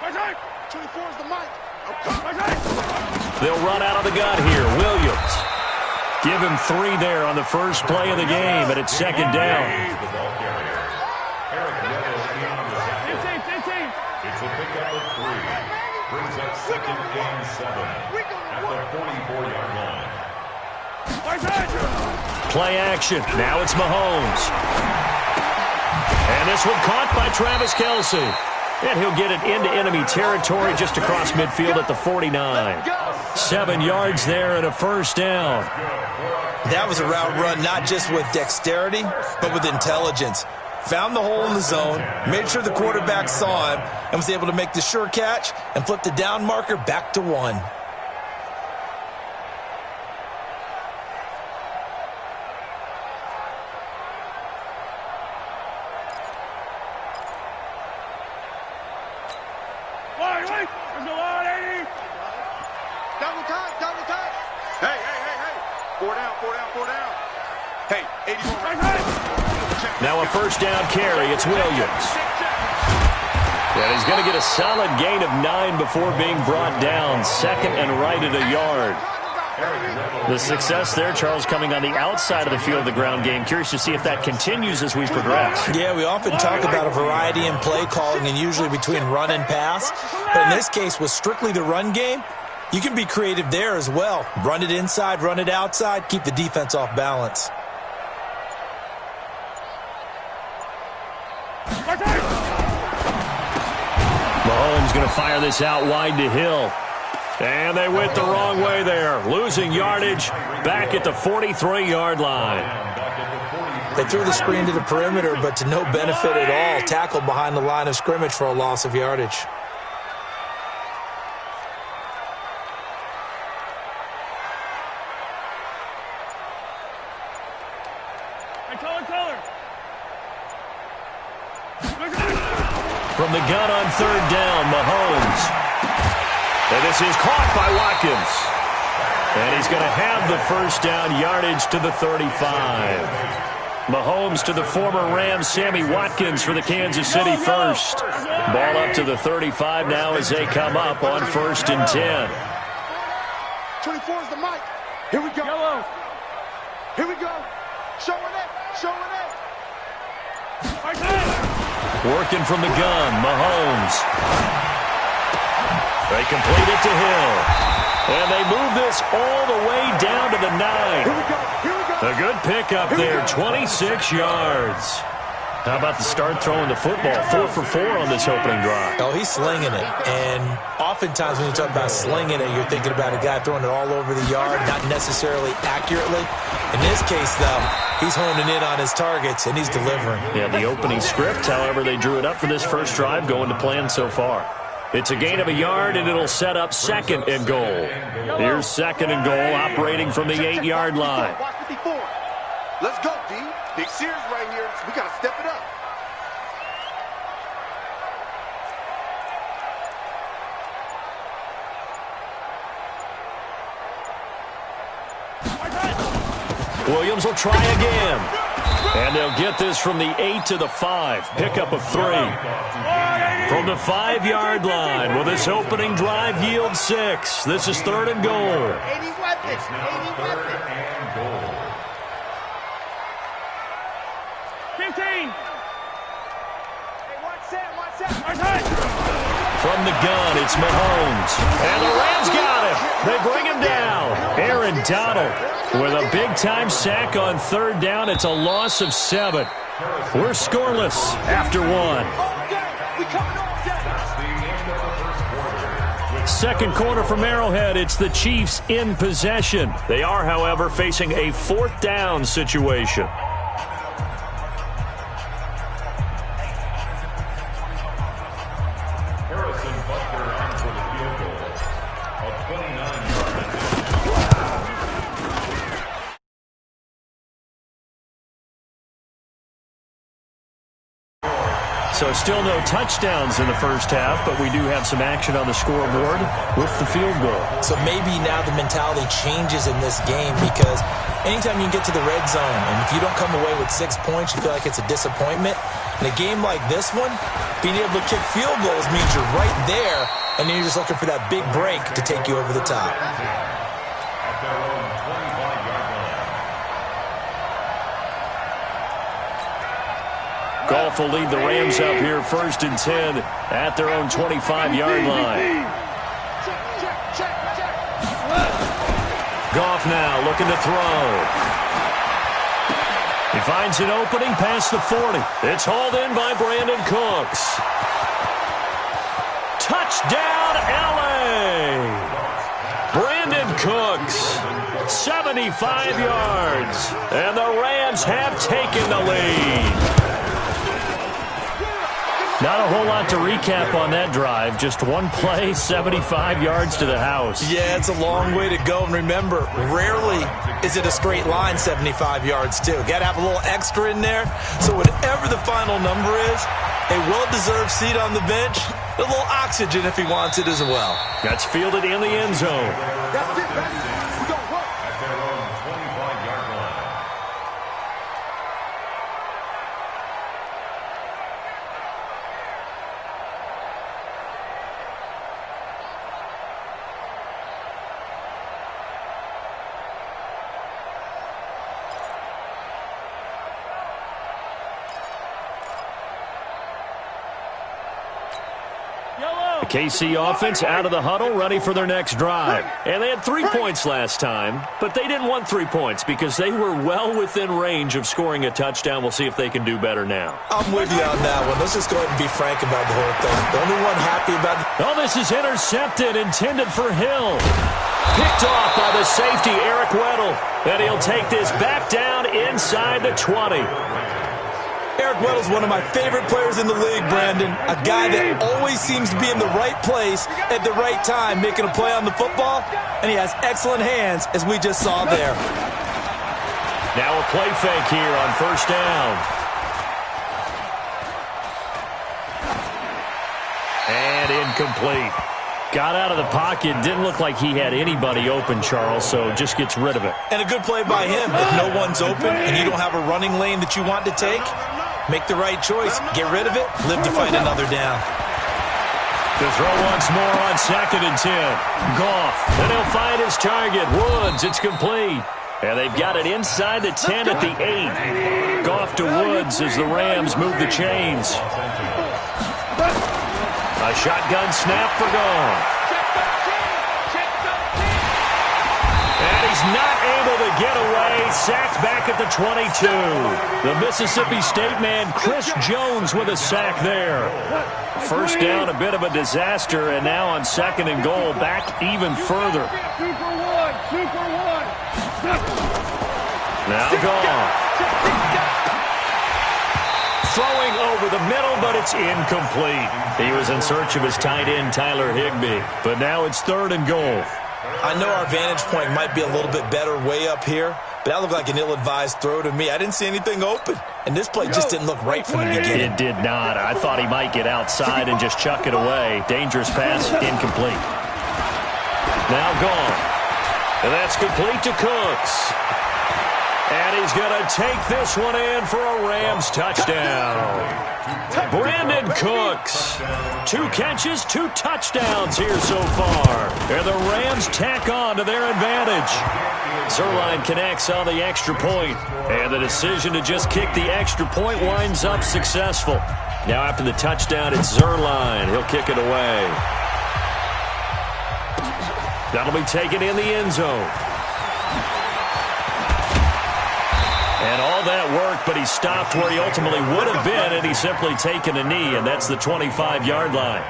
My side. 24 is the mic. My side. They'll run out of the gun here. Williams. Give him 3 there on the first play of the game, and it's second down. It's a pickup of 3. Brings up second and 7 at the 44-yard line. Play action. Now it's Mahomes. And this one caught by Travis Kelce. And he'll get it into enemy territory just across midfield at the 49. 7 yards there and a first down. That was a route run not just with dexterity, but with intelligence. Found the hole in the zone, made sure the quarterback saw him, and was able to make the sure catch and flip the down marker back to 1. Double time. Hey. 4 down. Hey, 81. Now a first down carry. It's Williams. And he's going to get a solid gain of 9 before being brought down. Second and right at a yard. The success there, Charles, coming on the outside of the field of the ground game. Curious to see if that continues as we progress. Yeah, we often talk about a variety in play calling and usually between run and pass. But in this case, with strictly the run game, you can be creative there as well. Run it inside, run it outside, keep the defense off balance. Mahomes going to fire this out wide to Hill. And they went the wrong way there. Losing yardage back at the 43-yard line. They threw the screen to the perimeter, but to no benefit at all. Tackled behind the line of scrimmage for a loss of yardage. From the gun on third down, Mahomes. And this is caught by Watkins. And he's going to have the first down, yardage to the 35. Mahomes to the former Rams, Sammy Watkins for the Kansas City first. Ball up to the 35 now as they come up on 1st and 10. 24 is the mic. Here we go. Yellow. Here we go. Showing it. Working from the gun, Mahomes. They complete it to Hill. And they move this all the way down to the 9. Here we go. A good pickup there, 26 yards. How about the start throwing the football? 4 for 4 on this opening drive. Oh, he's slinging it. And oftentimes when you talk about slinging it, you're thinking about a guy throwing it all over the yard, not necessarily accurately. In this case, though, he's honing in on his targets, and he's delivering. Yeah, the opening script, however, they drew it up for this first drive, going to plan so far. It's a gain of a yard, and it'll set up 2nd and goal. Here's 2nd and goal, operating from the 8-yard line. Let's go, D. Big Sears right here. We got to step it up. Williams will try again. And they'll get this from the 8 to the 5. Pickup of 3. From the 5-yard line, will this opening drive yield 6? This is 3rd and goal. 80 weapons. 15. From the gun, it's Mahomes. And the Rams got him. They bring him down. Aaron Donald with a big-time sack on 3rd down. It's a loss of 7. We're scoreless after 1. Second quarter from Arrowhead. It's the Chiefs in possession. They are, however, facing a 4th down situation. So still no touchdowns in the first half, but we do have some action on the scoreboard with the field goal. So maybe now the mentality changes in this game because anytime you can get to the red zone, and if you don't come away with 6 points, you feel like it's a disappointment. In a game like this one, being able to kick field goals means you're right there, and then you're just looking for that big break to take you over the top. At their own 25-yard line. Goff will lead the Rams up here 1st and 10 at their own 25-yard line. Goff now looking to throw. He finds an opening past the 40. It's hauled in by Brandon Cooks. Touchdown, L.A. Brandon Cooks, 75 yards. And the Rams have taken the lead. Not a whole lot to recap on that drive. Just one play, 75 yards to the house. Yeah, it's a long way to go. And remember, rarely is it a straight line 75 yards, too. Got to have a little extra in there. So whatever the final number is, a well-deserved seat on the bench, a little oxygen if he wants it as well. That's fielded in the end zone. That's it, baby. We got work. At their own 25-yard line. The KC offense out of the huddle, ready for their next drive. And they had 3 points last time, but they didn't want 3 points because they were well within range of scoring a touchdown. We'll see if they can do better now. I'm with you on that one. Let's just go ahead and be frank about the whole thing. The only one happy about it. Oh, this is intercepted, intended for Hill. Picked off by the safety, Eric Weddle. And he'll take this back down inside the 20. Eric Weddle's one of my favorite players in the league, Brandon. A guy that always seems to be in the right place at the right time, making a play on the football, and he has excellent hands, as we just saw there. Now a play fake here on 1st down. And incomplete. Got out of the pocket. Didn't look like he had anybody open, Charles, so just gets rid of it. And a good play by him. If no one's open and you don't have a running lane that you want to take, make the right choice. Get rid of it. Live to fight another down. To throw once more on 2nd and 10. Goff. And he'll find his target. Woods. It's complete. And they've got it inside the 10 at the 8. Goff to Woods as the Rams move the chains. A shotgun snap for Goff. And he's not able to get away. Sacked back at the 22. The Mississippi State man, Chris Jones, with a sack there. 1st down, a bit of a disaster, and now on 2nd and goal, back even further. Now Goff. Throwing over the middle, but it's incomplete. He was in search of his tight end, Tyler Higbee. But now it's 3rd and goal. I know our vantage point might be a little bit better way up here, but that looked like an ill-advised throw to me. I didn't see anything open, and this play just didn't look right from the beginning. It did not. I thought he might get outside and just chuck it away. Dangerous pass, incomplete. Now gone. And that's complete to Cooks. And he's going to take this one in for a Rams touchdown. Brandon Cooks. 2 catches, 2 touchdowns here so far. And the Rams tack on to their advantage. Zerline connects on the extra point. And the decision to just kick the extra point winds up successful. Now after the touchdown, it's Zerline. He'll kick it away. That'll be taken in the end zone. And all that work, but he stopped where he ultimately would have been, and he's simply taken a knee, and that's the 25-yard line.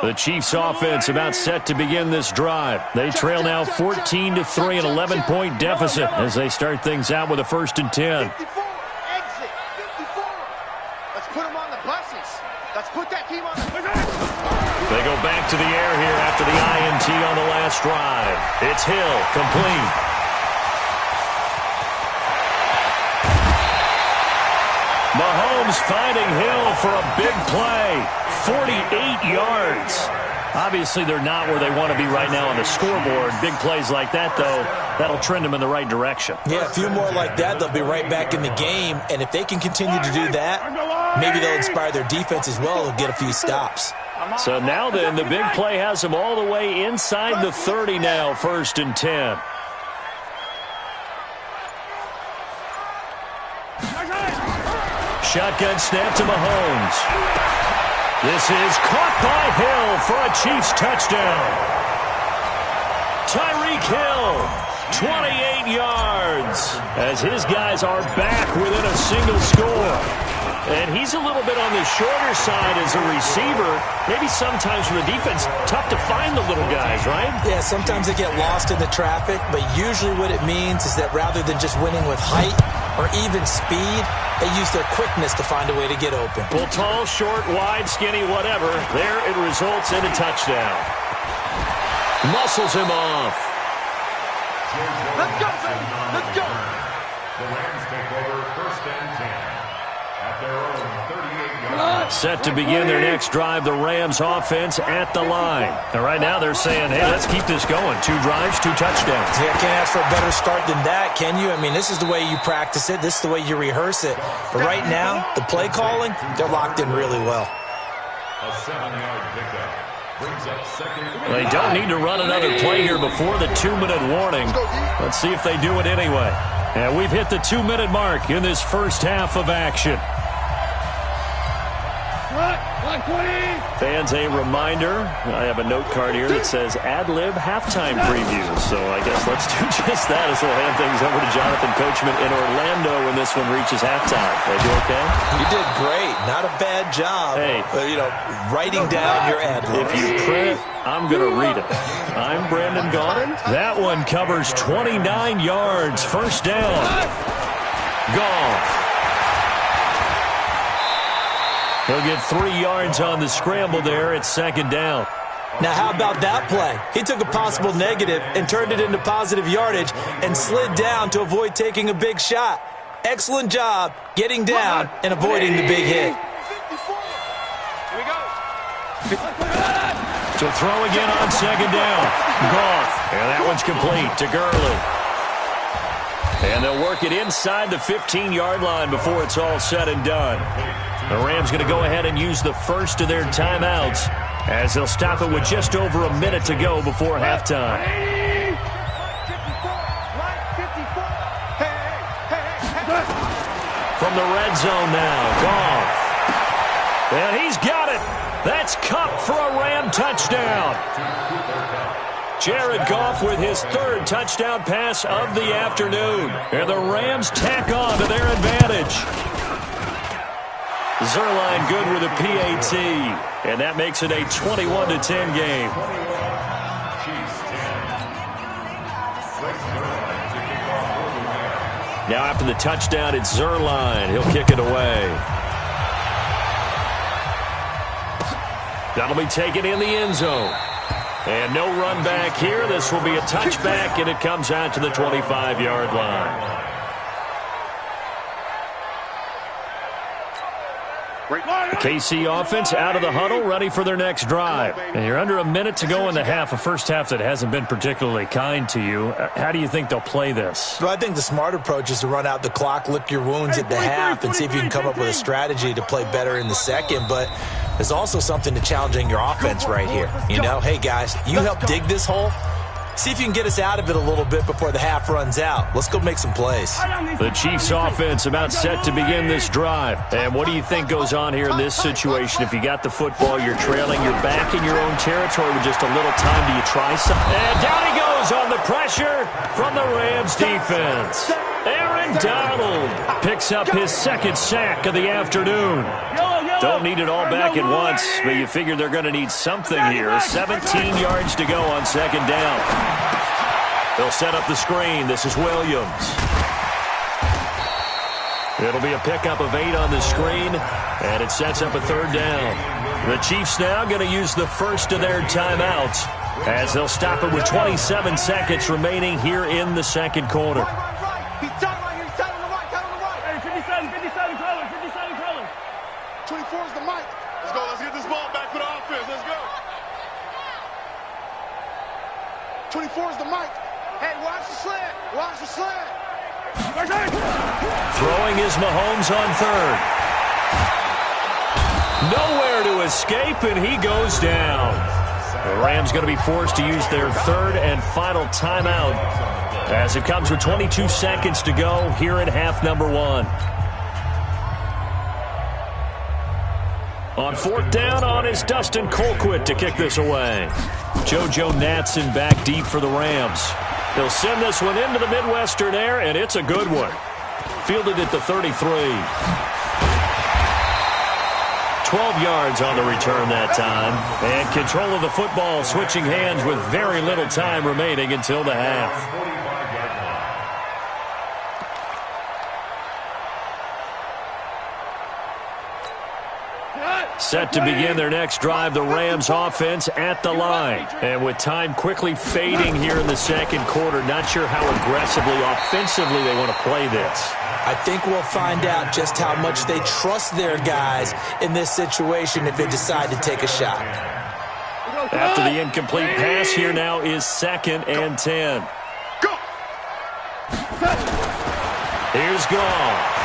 The Chiefs offense about set to begin this drive. They trail now 14-3, an 11-point deficit as they start things out with a 1st and 10. 54, exit, 54. Let's put them on the buses. Let's put that team on the They go back to the air here after the INT on the last drive. It's Hill, complete. Mahomes finding Hill for a big play. 48 yards. Obviously, they're not where they want to be right now on the scoreboard. Big plays like that, though, that'll trend them in the right direction. Yeah, a few more like that, they'll be right back in the game. And if they can continue to do that, maybe they'll inspire their defense as well and get a few stops. So now then, the big play has them all the way inside the 30 now, 1st and 10. Shotgun snap to Mahomes. This is caught by Hill for a Chiefs touchdown. Tyreek Hill, 28 yards, as his guys are back within a single score. And he's a little bit on the shorter side as a receiver. Maybe sometimes for the defense, tough to find the little guys, right? Yeah, sometimes they get lost in the traffic, but usually what it means is that rather than just winning with height or even speed, they use their quickness to find a way to get open. Well, tall, short, wide, skinny, whatever, there it results in a touchdown. Muscles him off. Let's go, baby. Let's go. The Rams take over 1st and 10 at their own 38-yard. Set to begin their next drive, the Rams offense at the line. And right now they're saying, hey, let's keep this going. 2 drives, 2 touchdowns. Yeah, can't ask for a better start than that, can you? I mean, this is the way you practice it. This is the way you rehearse it. But right now, the play calling, they're locked in really well. A 7-yard pickup brings up 2nd. They don't need to run another play here before the 2-minute warning. Let's see if they do it anyway. And we've hit the 2-minute mark in this first half of action. Fans, a reminder, I have a note card here that says ad-lib halftime preview. So I guess let's do just that as we'll hand things over to Jonathan Coachman in Orlando when this one reaches halftime. Did I do okay? You did great. Not a bad job. Hey. Writing down your ad-lib. If you print it, I'm going to read it. I'm Brandon Gaudin. That one covers 29 yards. First down. Goff. He'll get 3 yards on the scramble there at 2nd down. Now, how about that play? He took a possible negative and turned it into positive yardage and slid down to avoid taking a big shot. Excellent job getting down and avoiding the big hit. Here we go. So throw again on 2nd down. Goff. And that one's complete to Gurley. And they'll work it inside the 15-yard line before it's all said and done. The Rams going to go ahead and use the first of their timeouts as they'll stop it with just over a minute to go before halftime. From the red zone now, Goff. And he's got it. That's Kupp for a Ram touchdown. Jared Goff with his 3rd touchdown pass of the afternoon. And the Rams tack on to their advantage. Zerline good with a PAT. And that makes it a 21-10 game. Now after the touchdown, it's Zerline. He'll kick it away. That'll be taken in the end zone. And no run back here. This will be a touchback, and it comes out to the 25-yard line. The KC offense out of the huddle, ready for their next drive. And you're under a minute to go in the half, a first half that hasn't been particularly kind to you. How do you think they'll play this? Well, I think the smart approach is to run out the clock, lick your wounds at the half, and see if you can come up with a strategy to play better in the second. But there's also something to challenging your offense right here. You know, hey, guys, you help dig this hole. See if you can get us out of it a little bit before the half runs out. Let's go make some plays. The Chiefs offense about set to begin this drive. And what do you think goes on here in this situation? If you got the football, you're trailing, you're back in your own territory with just a little time. Do you try something? And down he goes on the pressure from the Rams defense. Aaron Donald picks up his 2nd sack of the afternoon. Don't need it all back at once, but you figure they're going to need something here. 17 yards to go on 2nd down. They'll set up the screen. This is Williams. It'll be a pickup of 8 on the screen, and it sets up a 3rd down. The Chiefs now going to use the first of their timeouts as they'll stop it with 27 seconds remaining here in the 2nd quarter. He's tight right here. He's tight on the right. Tight on the right. Hey, 57, color, 57. 24 is the mic. Hey, watch the sled. Watch the sled. Throwing is Mahomes on third. Nowhere to escape, and he goes down. The Rams going to be forced to use their third and final timeout as it comes with 22 seconds to go here in half number 1. On fourth down on is Dustin Colquitt to kick this away. JoJo Natson back deep for the Rams. They'll send this one into the Midwestern air, and it's a good one. Fielded at the 33. 12 yards on the return that time. And control of the football switching hands with very little time remaining until the half. Set to begin their next drive, the Rams offense at the line. And with time quickly fading here in the second quarter, not sure how aggressively, offensively they want to play this. I think we'll find out just how much they trust their guys in this situation if they decide to take a shot. After the incomplete pass, here now is 2nd and 10. Here's Goff.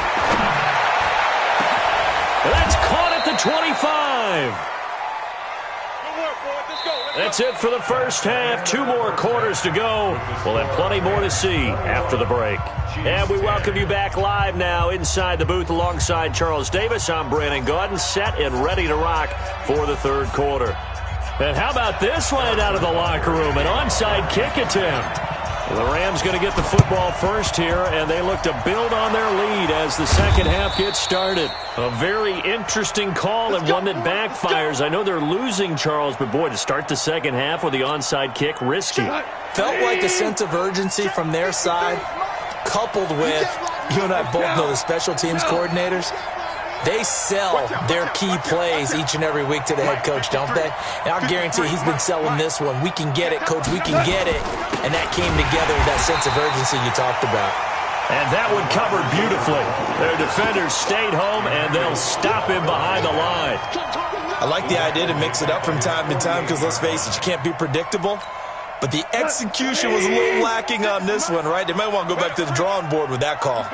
That's caught at the 25. That's it for the first half. 2 more quarters to go. We'll have plenty more to see after the break. And we welcome you back live now inside the booth alongside Charles Davis. I'm Brandon Gaudin, set and ready to rock for the third quarter. And how about this right out of the locker room? An onside kick attempt. The Rams going to get the football first here, and they look to build on their lead as the second half gets started. A very interesting call and one that backfires. I know they're losing, Charles, but boy, to start the second half with the onside kick, risky. Felt like a sense of urgency from their side, coupled with, you and I both know the special teams coordinators. They sell their key plays each and every week to the head coach, don't they? And I'll guarantee he's been selling this one. We can get it, coach, we can get it. And that came together with that sense of urgency you talked about. And that one covered beautifully. Their defenders stayed home, and they'll stop him behind the line. I like the idea to mix it up from time to time because, let's face it, you can't be predictable. But the execution was a little lacking on this one, right? They might want to go back to the drawing board with that call.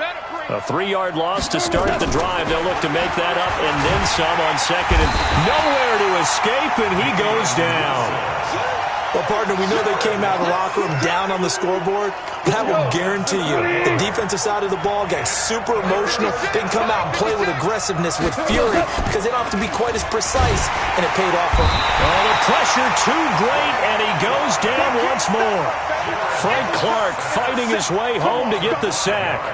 A 3-yard loss to start the drive. They'll look to make that up and then some on second. And nowhere to escape, and he goes down. Well, partner, we know they came out of the locker room down on the scoreboard, but I will guarantee you the defensive side of the ball got super emotional. They can come out and play with aggressiveness, with fury, because they don't have to be quite as precise, and it paid off for them. Oh, the pressure too great, and he goes down once more. Frank Clark fighting his way home to get the sack.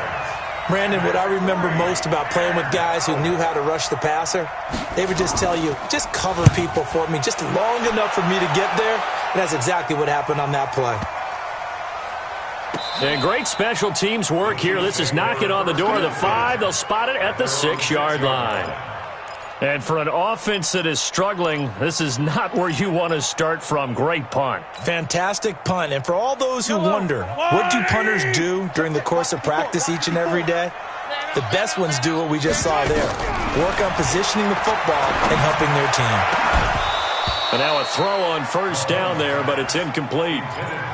Brandon, what I remember most about playing with guys who knew how to rush the passer, they would just tell you, just cover people for me, just long enough for me to get there. And that's exactly what happened on that play. And great special teams work here. This is knocking on the door of the 5. They'll spot it at the 6-yard line. And for an offense that is struggling, this is not where you want to start from. Great punt. Fantastic punt. And for all those who wonder, what do punters do during the course of practice each and every day? The best ones do what we just saw there. Work on positioning the football and helping their team. And now a throw on first down there, but it's incomplete.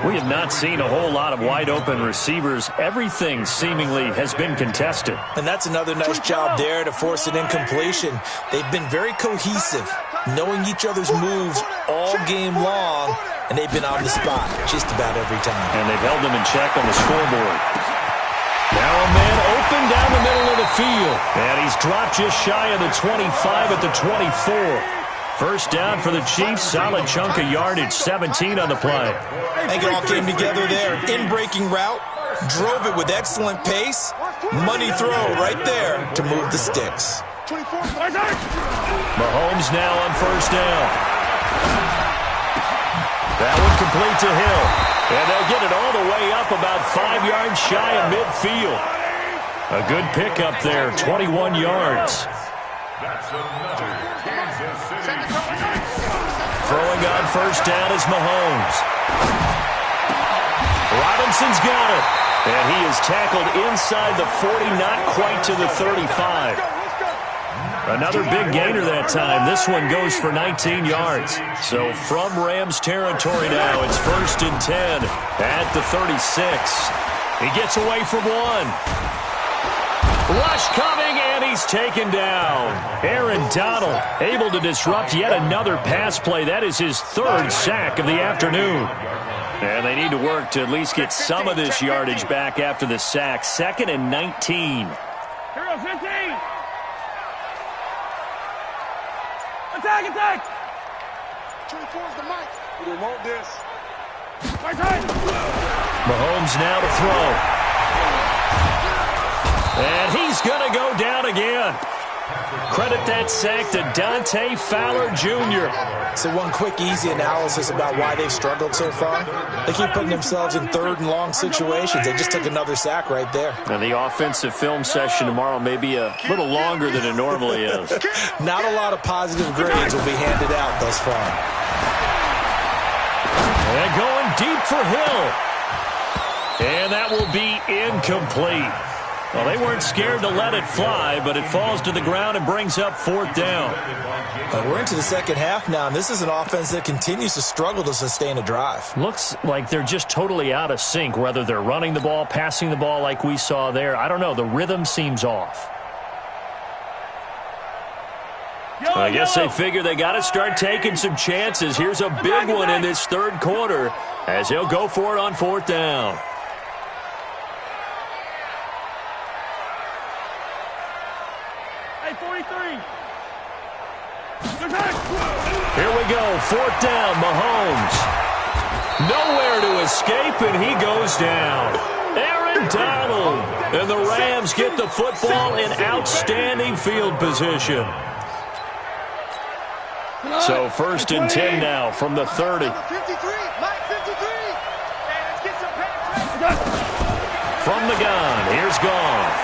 We have not seen a whole lot of wide-open receivers. Everything seemingly has been contested. And that's another nice job there to force an incompletion. They've been very cohesive, knowing each other's moves all game long, and they've been on the spot just about every time. And they've held them in check on the scoreboard. Now a man open down the middle of the field. And he's dropped just shy of the 25 at the 24. First down for the Chiefs. Solid chunk of yardage. 17 on the play. I think it all came together there. In-breaking route. Drove it with excellent pace. Money throw right there to move the sticks. Mahomes now on first down. That one complete to Hill. And they'll get it all the way up about 5 yards shy of midfield. A good pickup there. 21 yards. Throwing on first down is Mahomes. Robinson's got it. And he is tackled inside the 40, not quite to the 35. Another big gainer that time. This one goes for 19 yards. So from Rams territory now, it's 1st and 10 at the 36. He gets away from one. Rush coming, and he's taken down. Aaron Donald able to disrupt yet another pass play. That is his 3rd sack of the afternoon. And they need to work to at least get some of this yardage back after the sack. 2nd and 19. Here goes 15. Attack, attack. 24's the mic. We don't want this. Right side. Mahomes now to throw. And he's going to go down again. Credit that sack to Dante Fowler Jr. So one quick, easy analysis about why they've struggled so far. They keep putting themselves in 3rd and long situations. They just took another sack right there. And the offensive film session tomorrow may be a little longer than it normally is. Not a lot of positive grades will be handed out thus far. And going deep for Hill. And that will be incomplete. Well, they weren't scared to let it fly, but it falls to the ground and brings up 4th down. We're into the second half now, and this is an offense that continues to struggle to sustain a drive. Looks like they're just totally out of sync, whether they're running the ball, passing the ball like we saw there. I don't know. The rhythm seems off. I guess they figure they got to start taking some chances. Here's a big one in this 3rd quarter as he'll go for it on 4th down. Here we go, 4th down, Mahomes. Nowhere to escape, and he goes down. Aaron Donald. And the Rams get the football in outstanding field position. So 1st and 10 now from the 30. From the gun, here's Goff.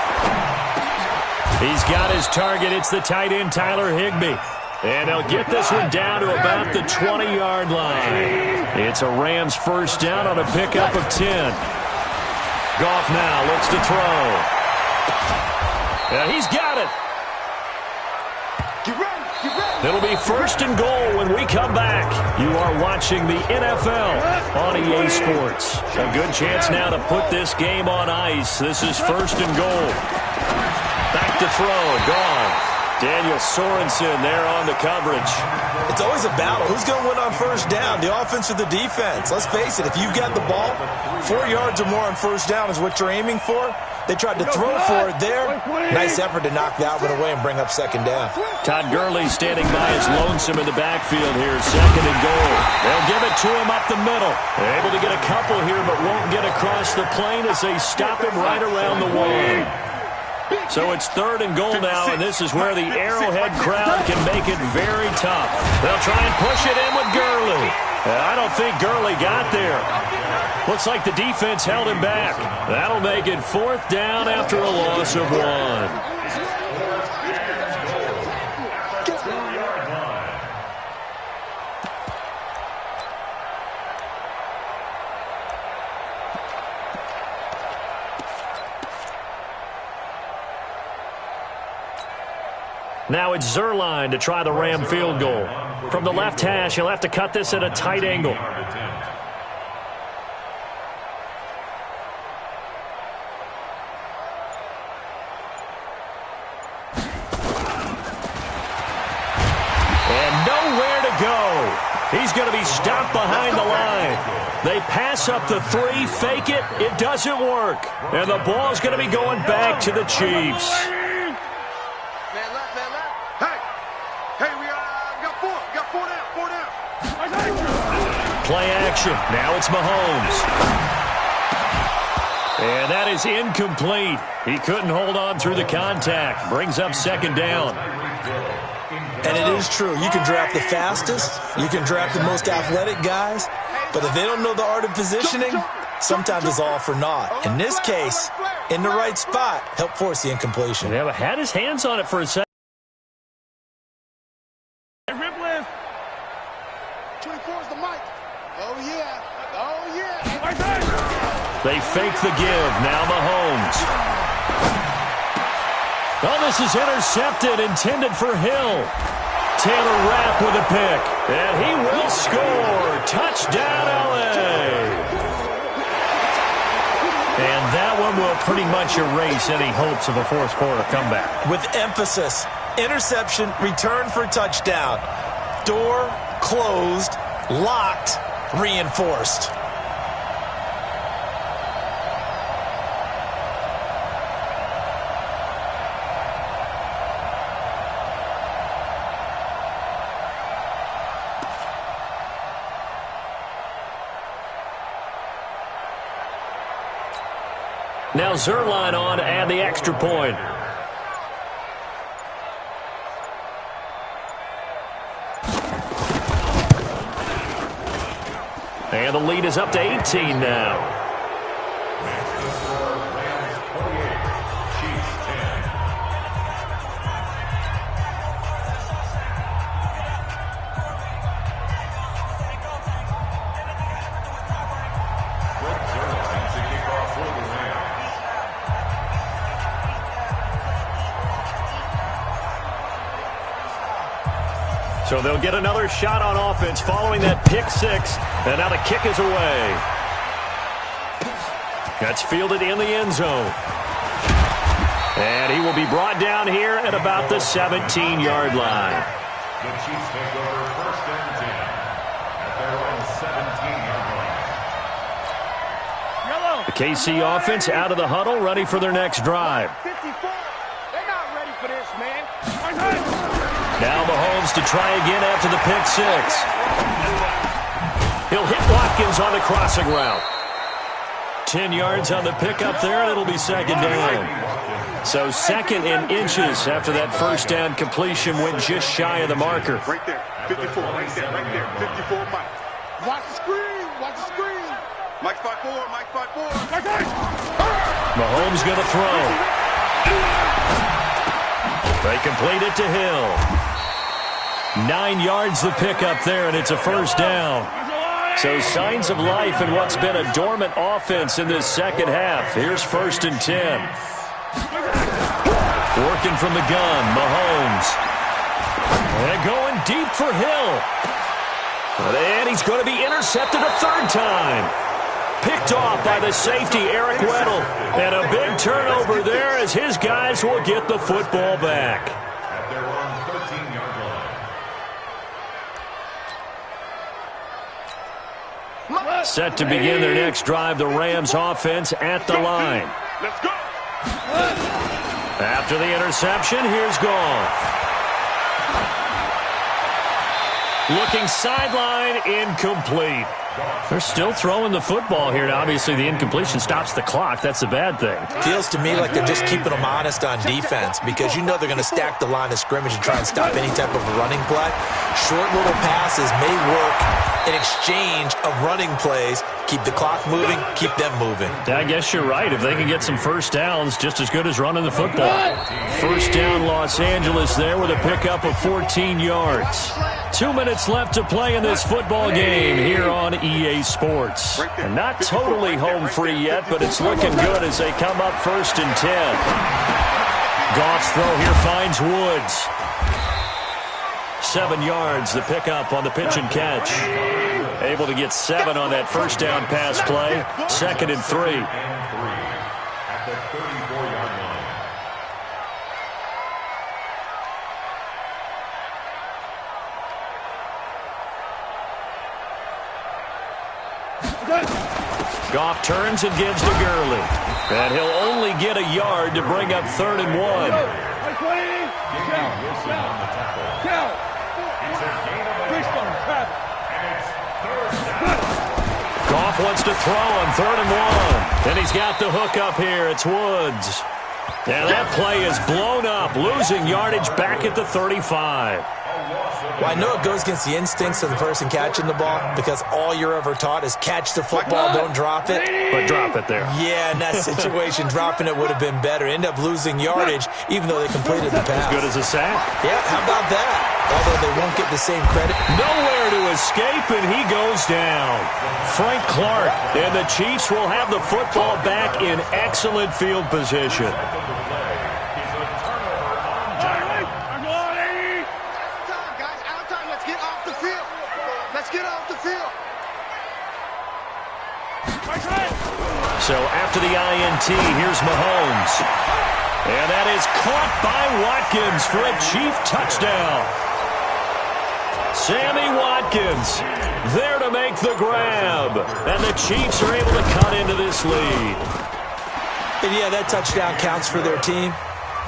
He's got his target. It's the tight end, Tyler Higbee. And they'll get this one down to about the 20-yard line. It's a Rams 1st down on a pickup of 10. Goff now looks to throw. Yeah, he's got it. Get ready, get ready. It'll be 1st and goal when we come back. You are watching the NFL on EA Sports. A good chance now to put this game on ice. This is 1st and goal. Back to throw. Goff. Daniel Sorensen there on the coverage. It's always a battle. Who's going to win on 1st down, the offense or the defense? Let's face it, if you've got the ball, 4 yards or more on 1st down is what you're aiming for. They tried to throw for it there. Nice effort to knock that one away and bring up 2nd down. Todd Gurley standing by his lonesome in the backfield here. 2nd and goal. They'll give it to him up the middle. They're able to get a couple here, but won't get across the plane as they stop him right around the 1. So it's 3rd and goal now, and this is where the Arrowhead crowd can make it very tough. They'll try and push it in with Gurley. I don't think Gurley got there. Looks like the defense held him back. That'll make it 4th down after a loss of 1. Now it's Zerline to try the Ram field goal. From the left hash, he'll have to cut this at a tight angle. And nowhere to go. He's going to be stopped behind the line. They pass up the 3, fake it. It doesn't work. And the ball's going to be going back to the Chiefs. Play action. Now it's Mahomes. And that is incomplete. He couldn't hold on through the contact. Brings up 2nd down. And it is true. You can draft the fastest. You can draft the most athletic guys. But if they don't know the art of positioning, sometimes it's all for naught. In this case, in the right spot, help force the incompletion. Yeah, but had his hands on it for a second. 24's the mic. Oh, yeah. Oh, yeah. They fake the give. Now Mahomes. Oh, this is intercepted, intended for Hill. Taylor Rapp with a pick, and he will score. Touchdown, L.A. And that one will pretty much erase any hopes of a fourth quarter comeback. With emphasis, interception, return for touchdown. Door closed, locked, reinforced. Now Zerline on to add the extra point. And the lead is up to 18 now. So they'll get another shot on offense following that pick six. And now the kick is away. That's fielded in the end zone. And he will be brought down here at about the 17-yard line. The Chiefs take over first and 10 at their own 17-yard line. The KC offense out of the huddle, ready for their next drive. 54. They're not ready for this, man. Now Mahomes to try again after the pick six. He'll hit Watkins on the crossing route. 10 yards on the pickup there, and it'll be second down. So second in inches after that first down completion went just shy of the marker. Right there. 54. Right there. Right there. 54, Mike. Watch the screen. Watch the screen. Mike 5-4. Mike 5-4. Mahomes going to throw. They complete it to Hill. 9 yards the pickup there, and it's a first down. So signs of life in what's been a dormant offense in this second half. Here's first and 10. Working from the gun, Mahomes. And going deep for Hill. And he's going to be intercepted a third time. Picked off by the safety, Eric Weddle. And a big turnover there as his guys will get the football back. At their own 13-yard line. Set to begin their next drive, the Rams offense at the line. Let's go. After the interception, here's Goff. Looking sideline, incomplete. They're still throwing the football here. Now, obviously, the incompletion stops the clock. That's a bad thing. Feels to me like they're just keeping them honest on defense because you know they're going to stack the line of scrimmage and try and stop any type of running play. Short little passes may work in exchange of running plays. Keep the clock moving, keep them moving. I guess you're right. If they can get some first downs, just as good as running the football. First down, Los Angeles there with a pickup of 14 yards. 2 minutes left to play in this football game here on EA Sports. And not totally home free yet, but it's looking good as they come up first and 10. Goff's throw here finds Woods. 7 yards, the pickup on the pitch and catch. Able to get 7 on that first down pass play. Second and 3. At the 34-yard line. Goff turns and gives to Gurley. And he'll only get a yard to bring up 3rd and 1. Goff wants to throw on 3rd and 1. And he's got the hook up here. It's Woods. And that play is blown up, losing yardage back at the 35. Well, I know it goes against the instincts of the person catching the ball because all you're ever taught is catch the football, don't drop it. But drop it there. Yeah, in that situation, dropping it would have been better. End up losing yardage even though they completed the pass. As good as a sack. Yeah, how about that? Although they won't get the same credit. Nowhere to escape, and he goes down. Frank Clark, and the Chiefs will have the football back in excellent field position. So after the INT, here's Mahomes. And that is caught by Watkins for a Chief touchdown. Sammy Watkins there to make the grab. And the Chiefs are able to cut into this lead. And yeah, that touchdown counts for their team.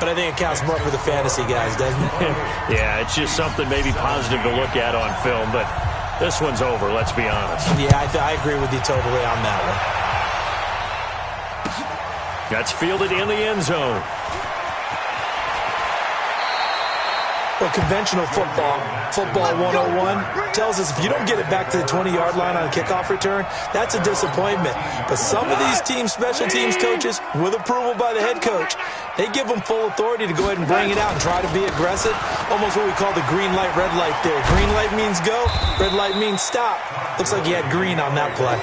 But I think it counts more for the fantasy guys, doesn't it? Yeah, it's just something maybe positive to look at on film. But this one's over, let's be honest. Yeah, I agree with you totally on that one. That's fielded in the end zone. Well, conventional football 101, tells us if you don't get it back to the 20-yard line on a kickoff return, that's a disappointment. But some of these special teams coaches, with approval by the head coach, they give them full authority to go ahead and bring it out and try to be aggressive. Almost what we call the green light, red light theory. Green light means go, red light means stop. Looks like he had green on that play.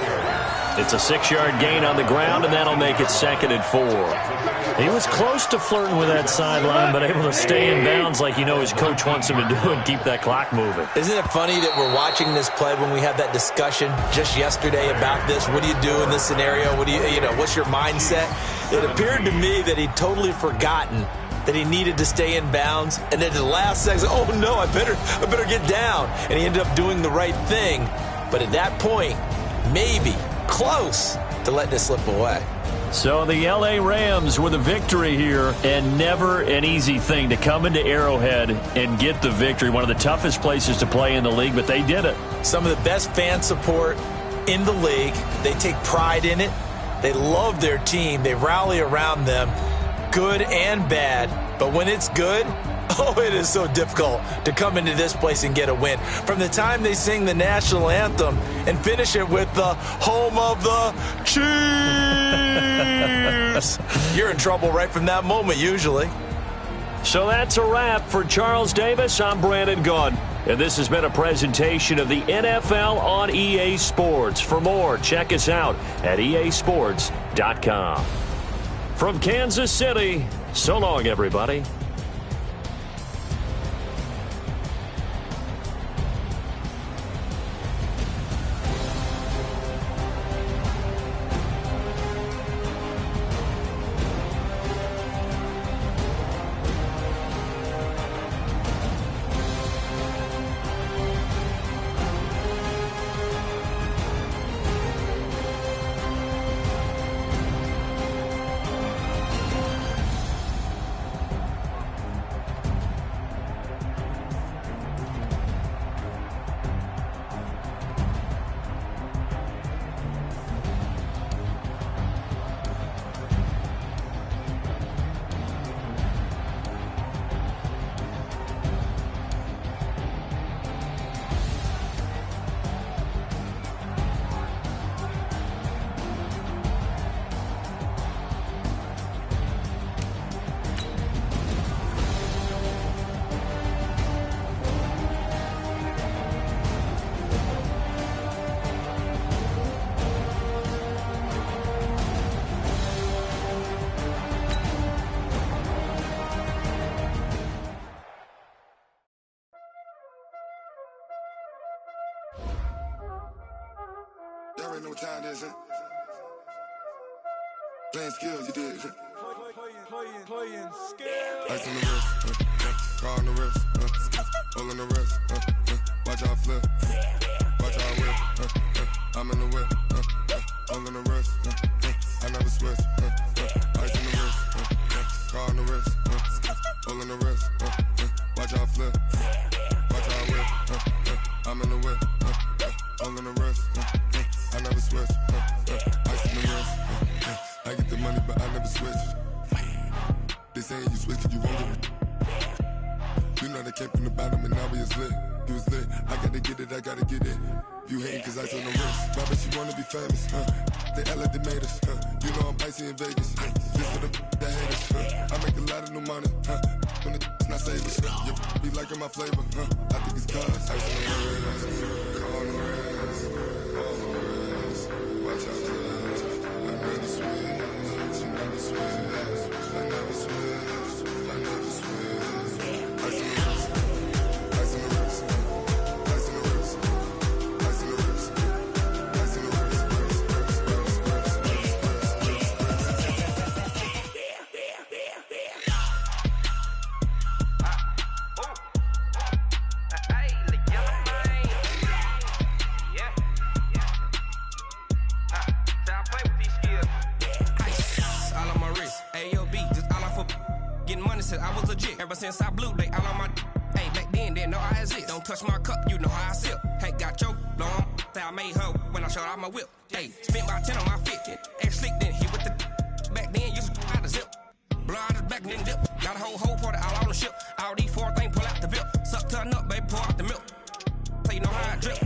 It's a 6-yard gain on the ground, and that'll make it 2nd and 4. He was close to flirting with that sideline, but able to stay in bounds like his coach wants him to do and keep that clock moving. Isn't it funny that we're watching this play when we had that discussion just yesterday about this? What do you do in this scenario? What do what's your mindset? It appeared to me that he'd totally forgotten that he needed to stay in bounds, and then at the last second, oh no, I better get down. And he ended up doing the right thing. But at that point, maybe close to letting it slip away. So the L.A. Rams with a victory here, and never an easy thing to come into Arrowhead and get the victory. One of the toughest places to play in the league, but they did it. Some of the best fan support in the league. They take pride in it. They love their team. They rally around them, good and bad. But when it's good, oh, it is so difficult to come into this place and get a win. From the time they sing the national anthem and finish it with the home of the Chiefs, you're in trouble right from that moment, usually. So that's a wrap for Charles Davis. I'm Brandon Gaudin, and this has been a presentation of the NFL on EA Sports. For more, check us out at easports.com. From Kansas City, so long, everybody. Y'all already know what time it is, huh? Playing skills, you did, huh? Playing skills. Ice on the wrist, car on the wrist, hole on the wrist, watch out flip, watch out whip, I'm in the whip, hole on the wrist, I never switch, ice on the wrist, car on the wrist, hole on the wrist, watch out flip, watch out whip, I'm in the whip, hole on the wrist, I never switch, ice on the wrist, I get the money but I never switch. They saying you switch and you won't get it. You know they came from the bottom and now we is lit. You was lit, I gotta get it, I gotta get it. You hating cause ice on the wrist. Why bet you wanna be famous, They act like they made us, You know I'm icy in Vegas, This for the that hate us, I make a lot of new money, When the not save us, You be liking my flavor, I think it's cause ice on the wrist, car on the wrist, all on the wrist, watch out for this. I never switch, you never switch. I never switch, I never switch. Ice on the wrist, ice on the wrist, ice on the wrist, ice on the wrist, ice on the wrist, since I blew, they all on my. Hey, back then, didn't know I exist. Don't touch my cup, you know how I sip. Hey, got your long. Say I made her when I showed out my whip. Hey, spent about 10 on my fit. Ex slick, then hit with the. Back then, used to out the zip. Blow out his back and then dip. Got a whole party all on the ship. All these 4 things pull out the VIP. Suck turn up, baby, pour out the milk. So you know how I drip.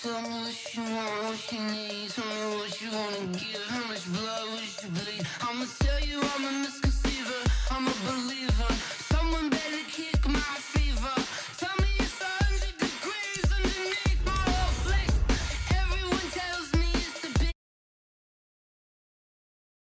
Tell me what you want, what you need. Tell me what you wanna give.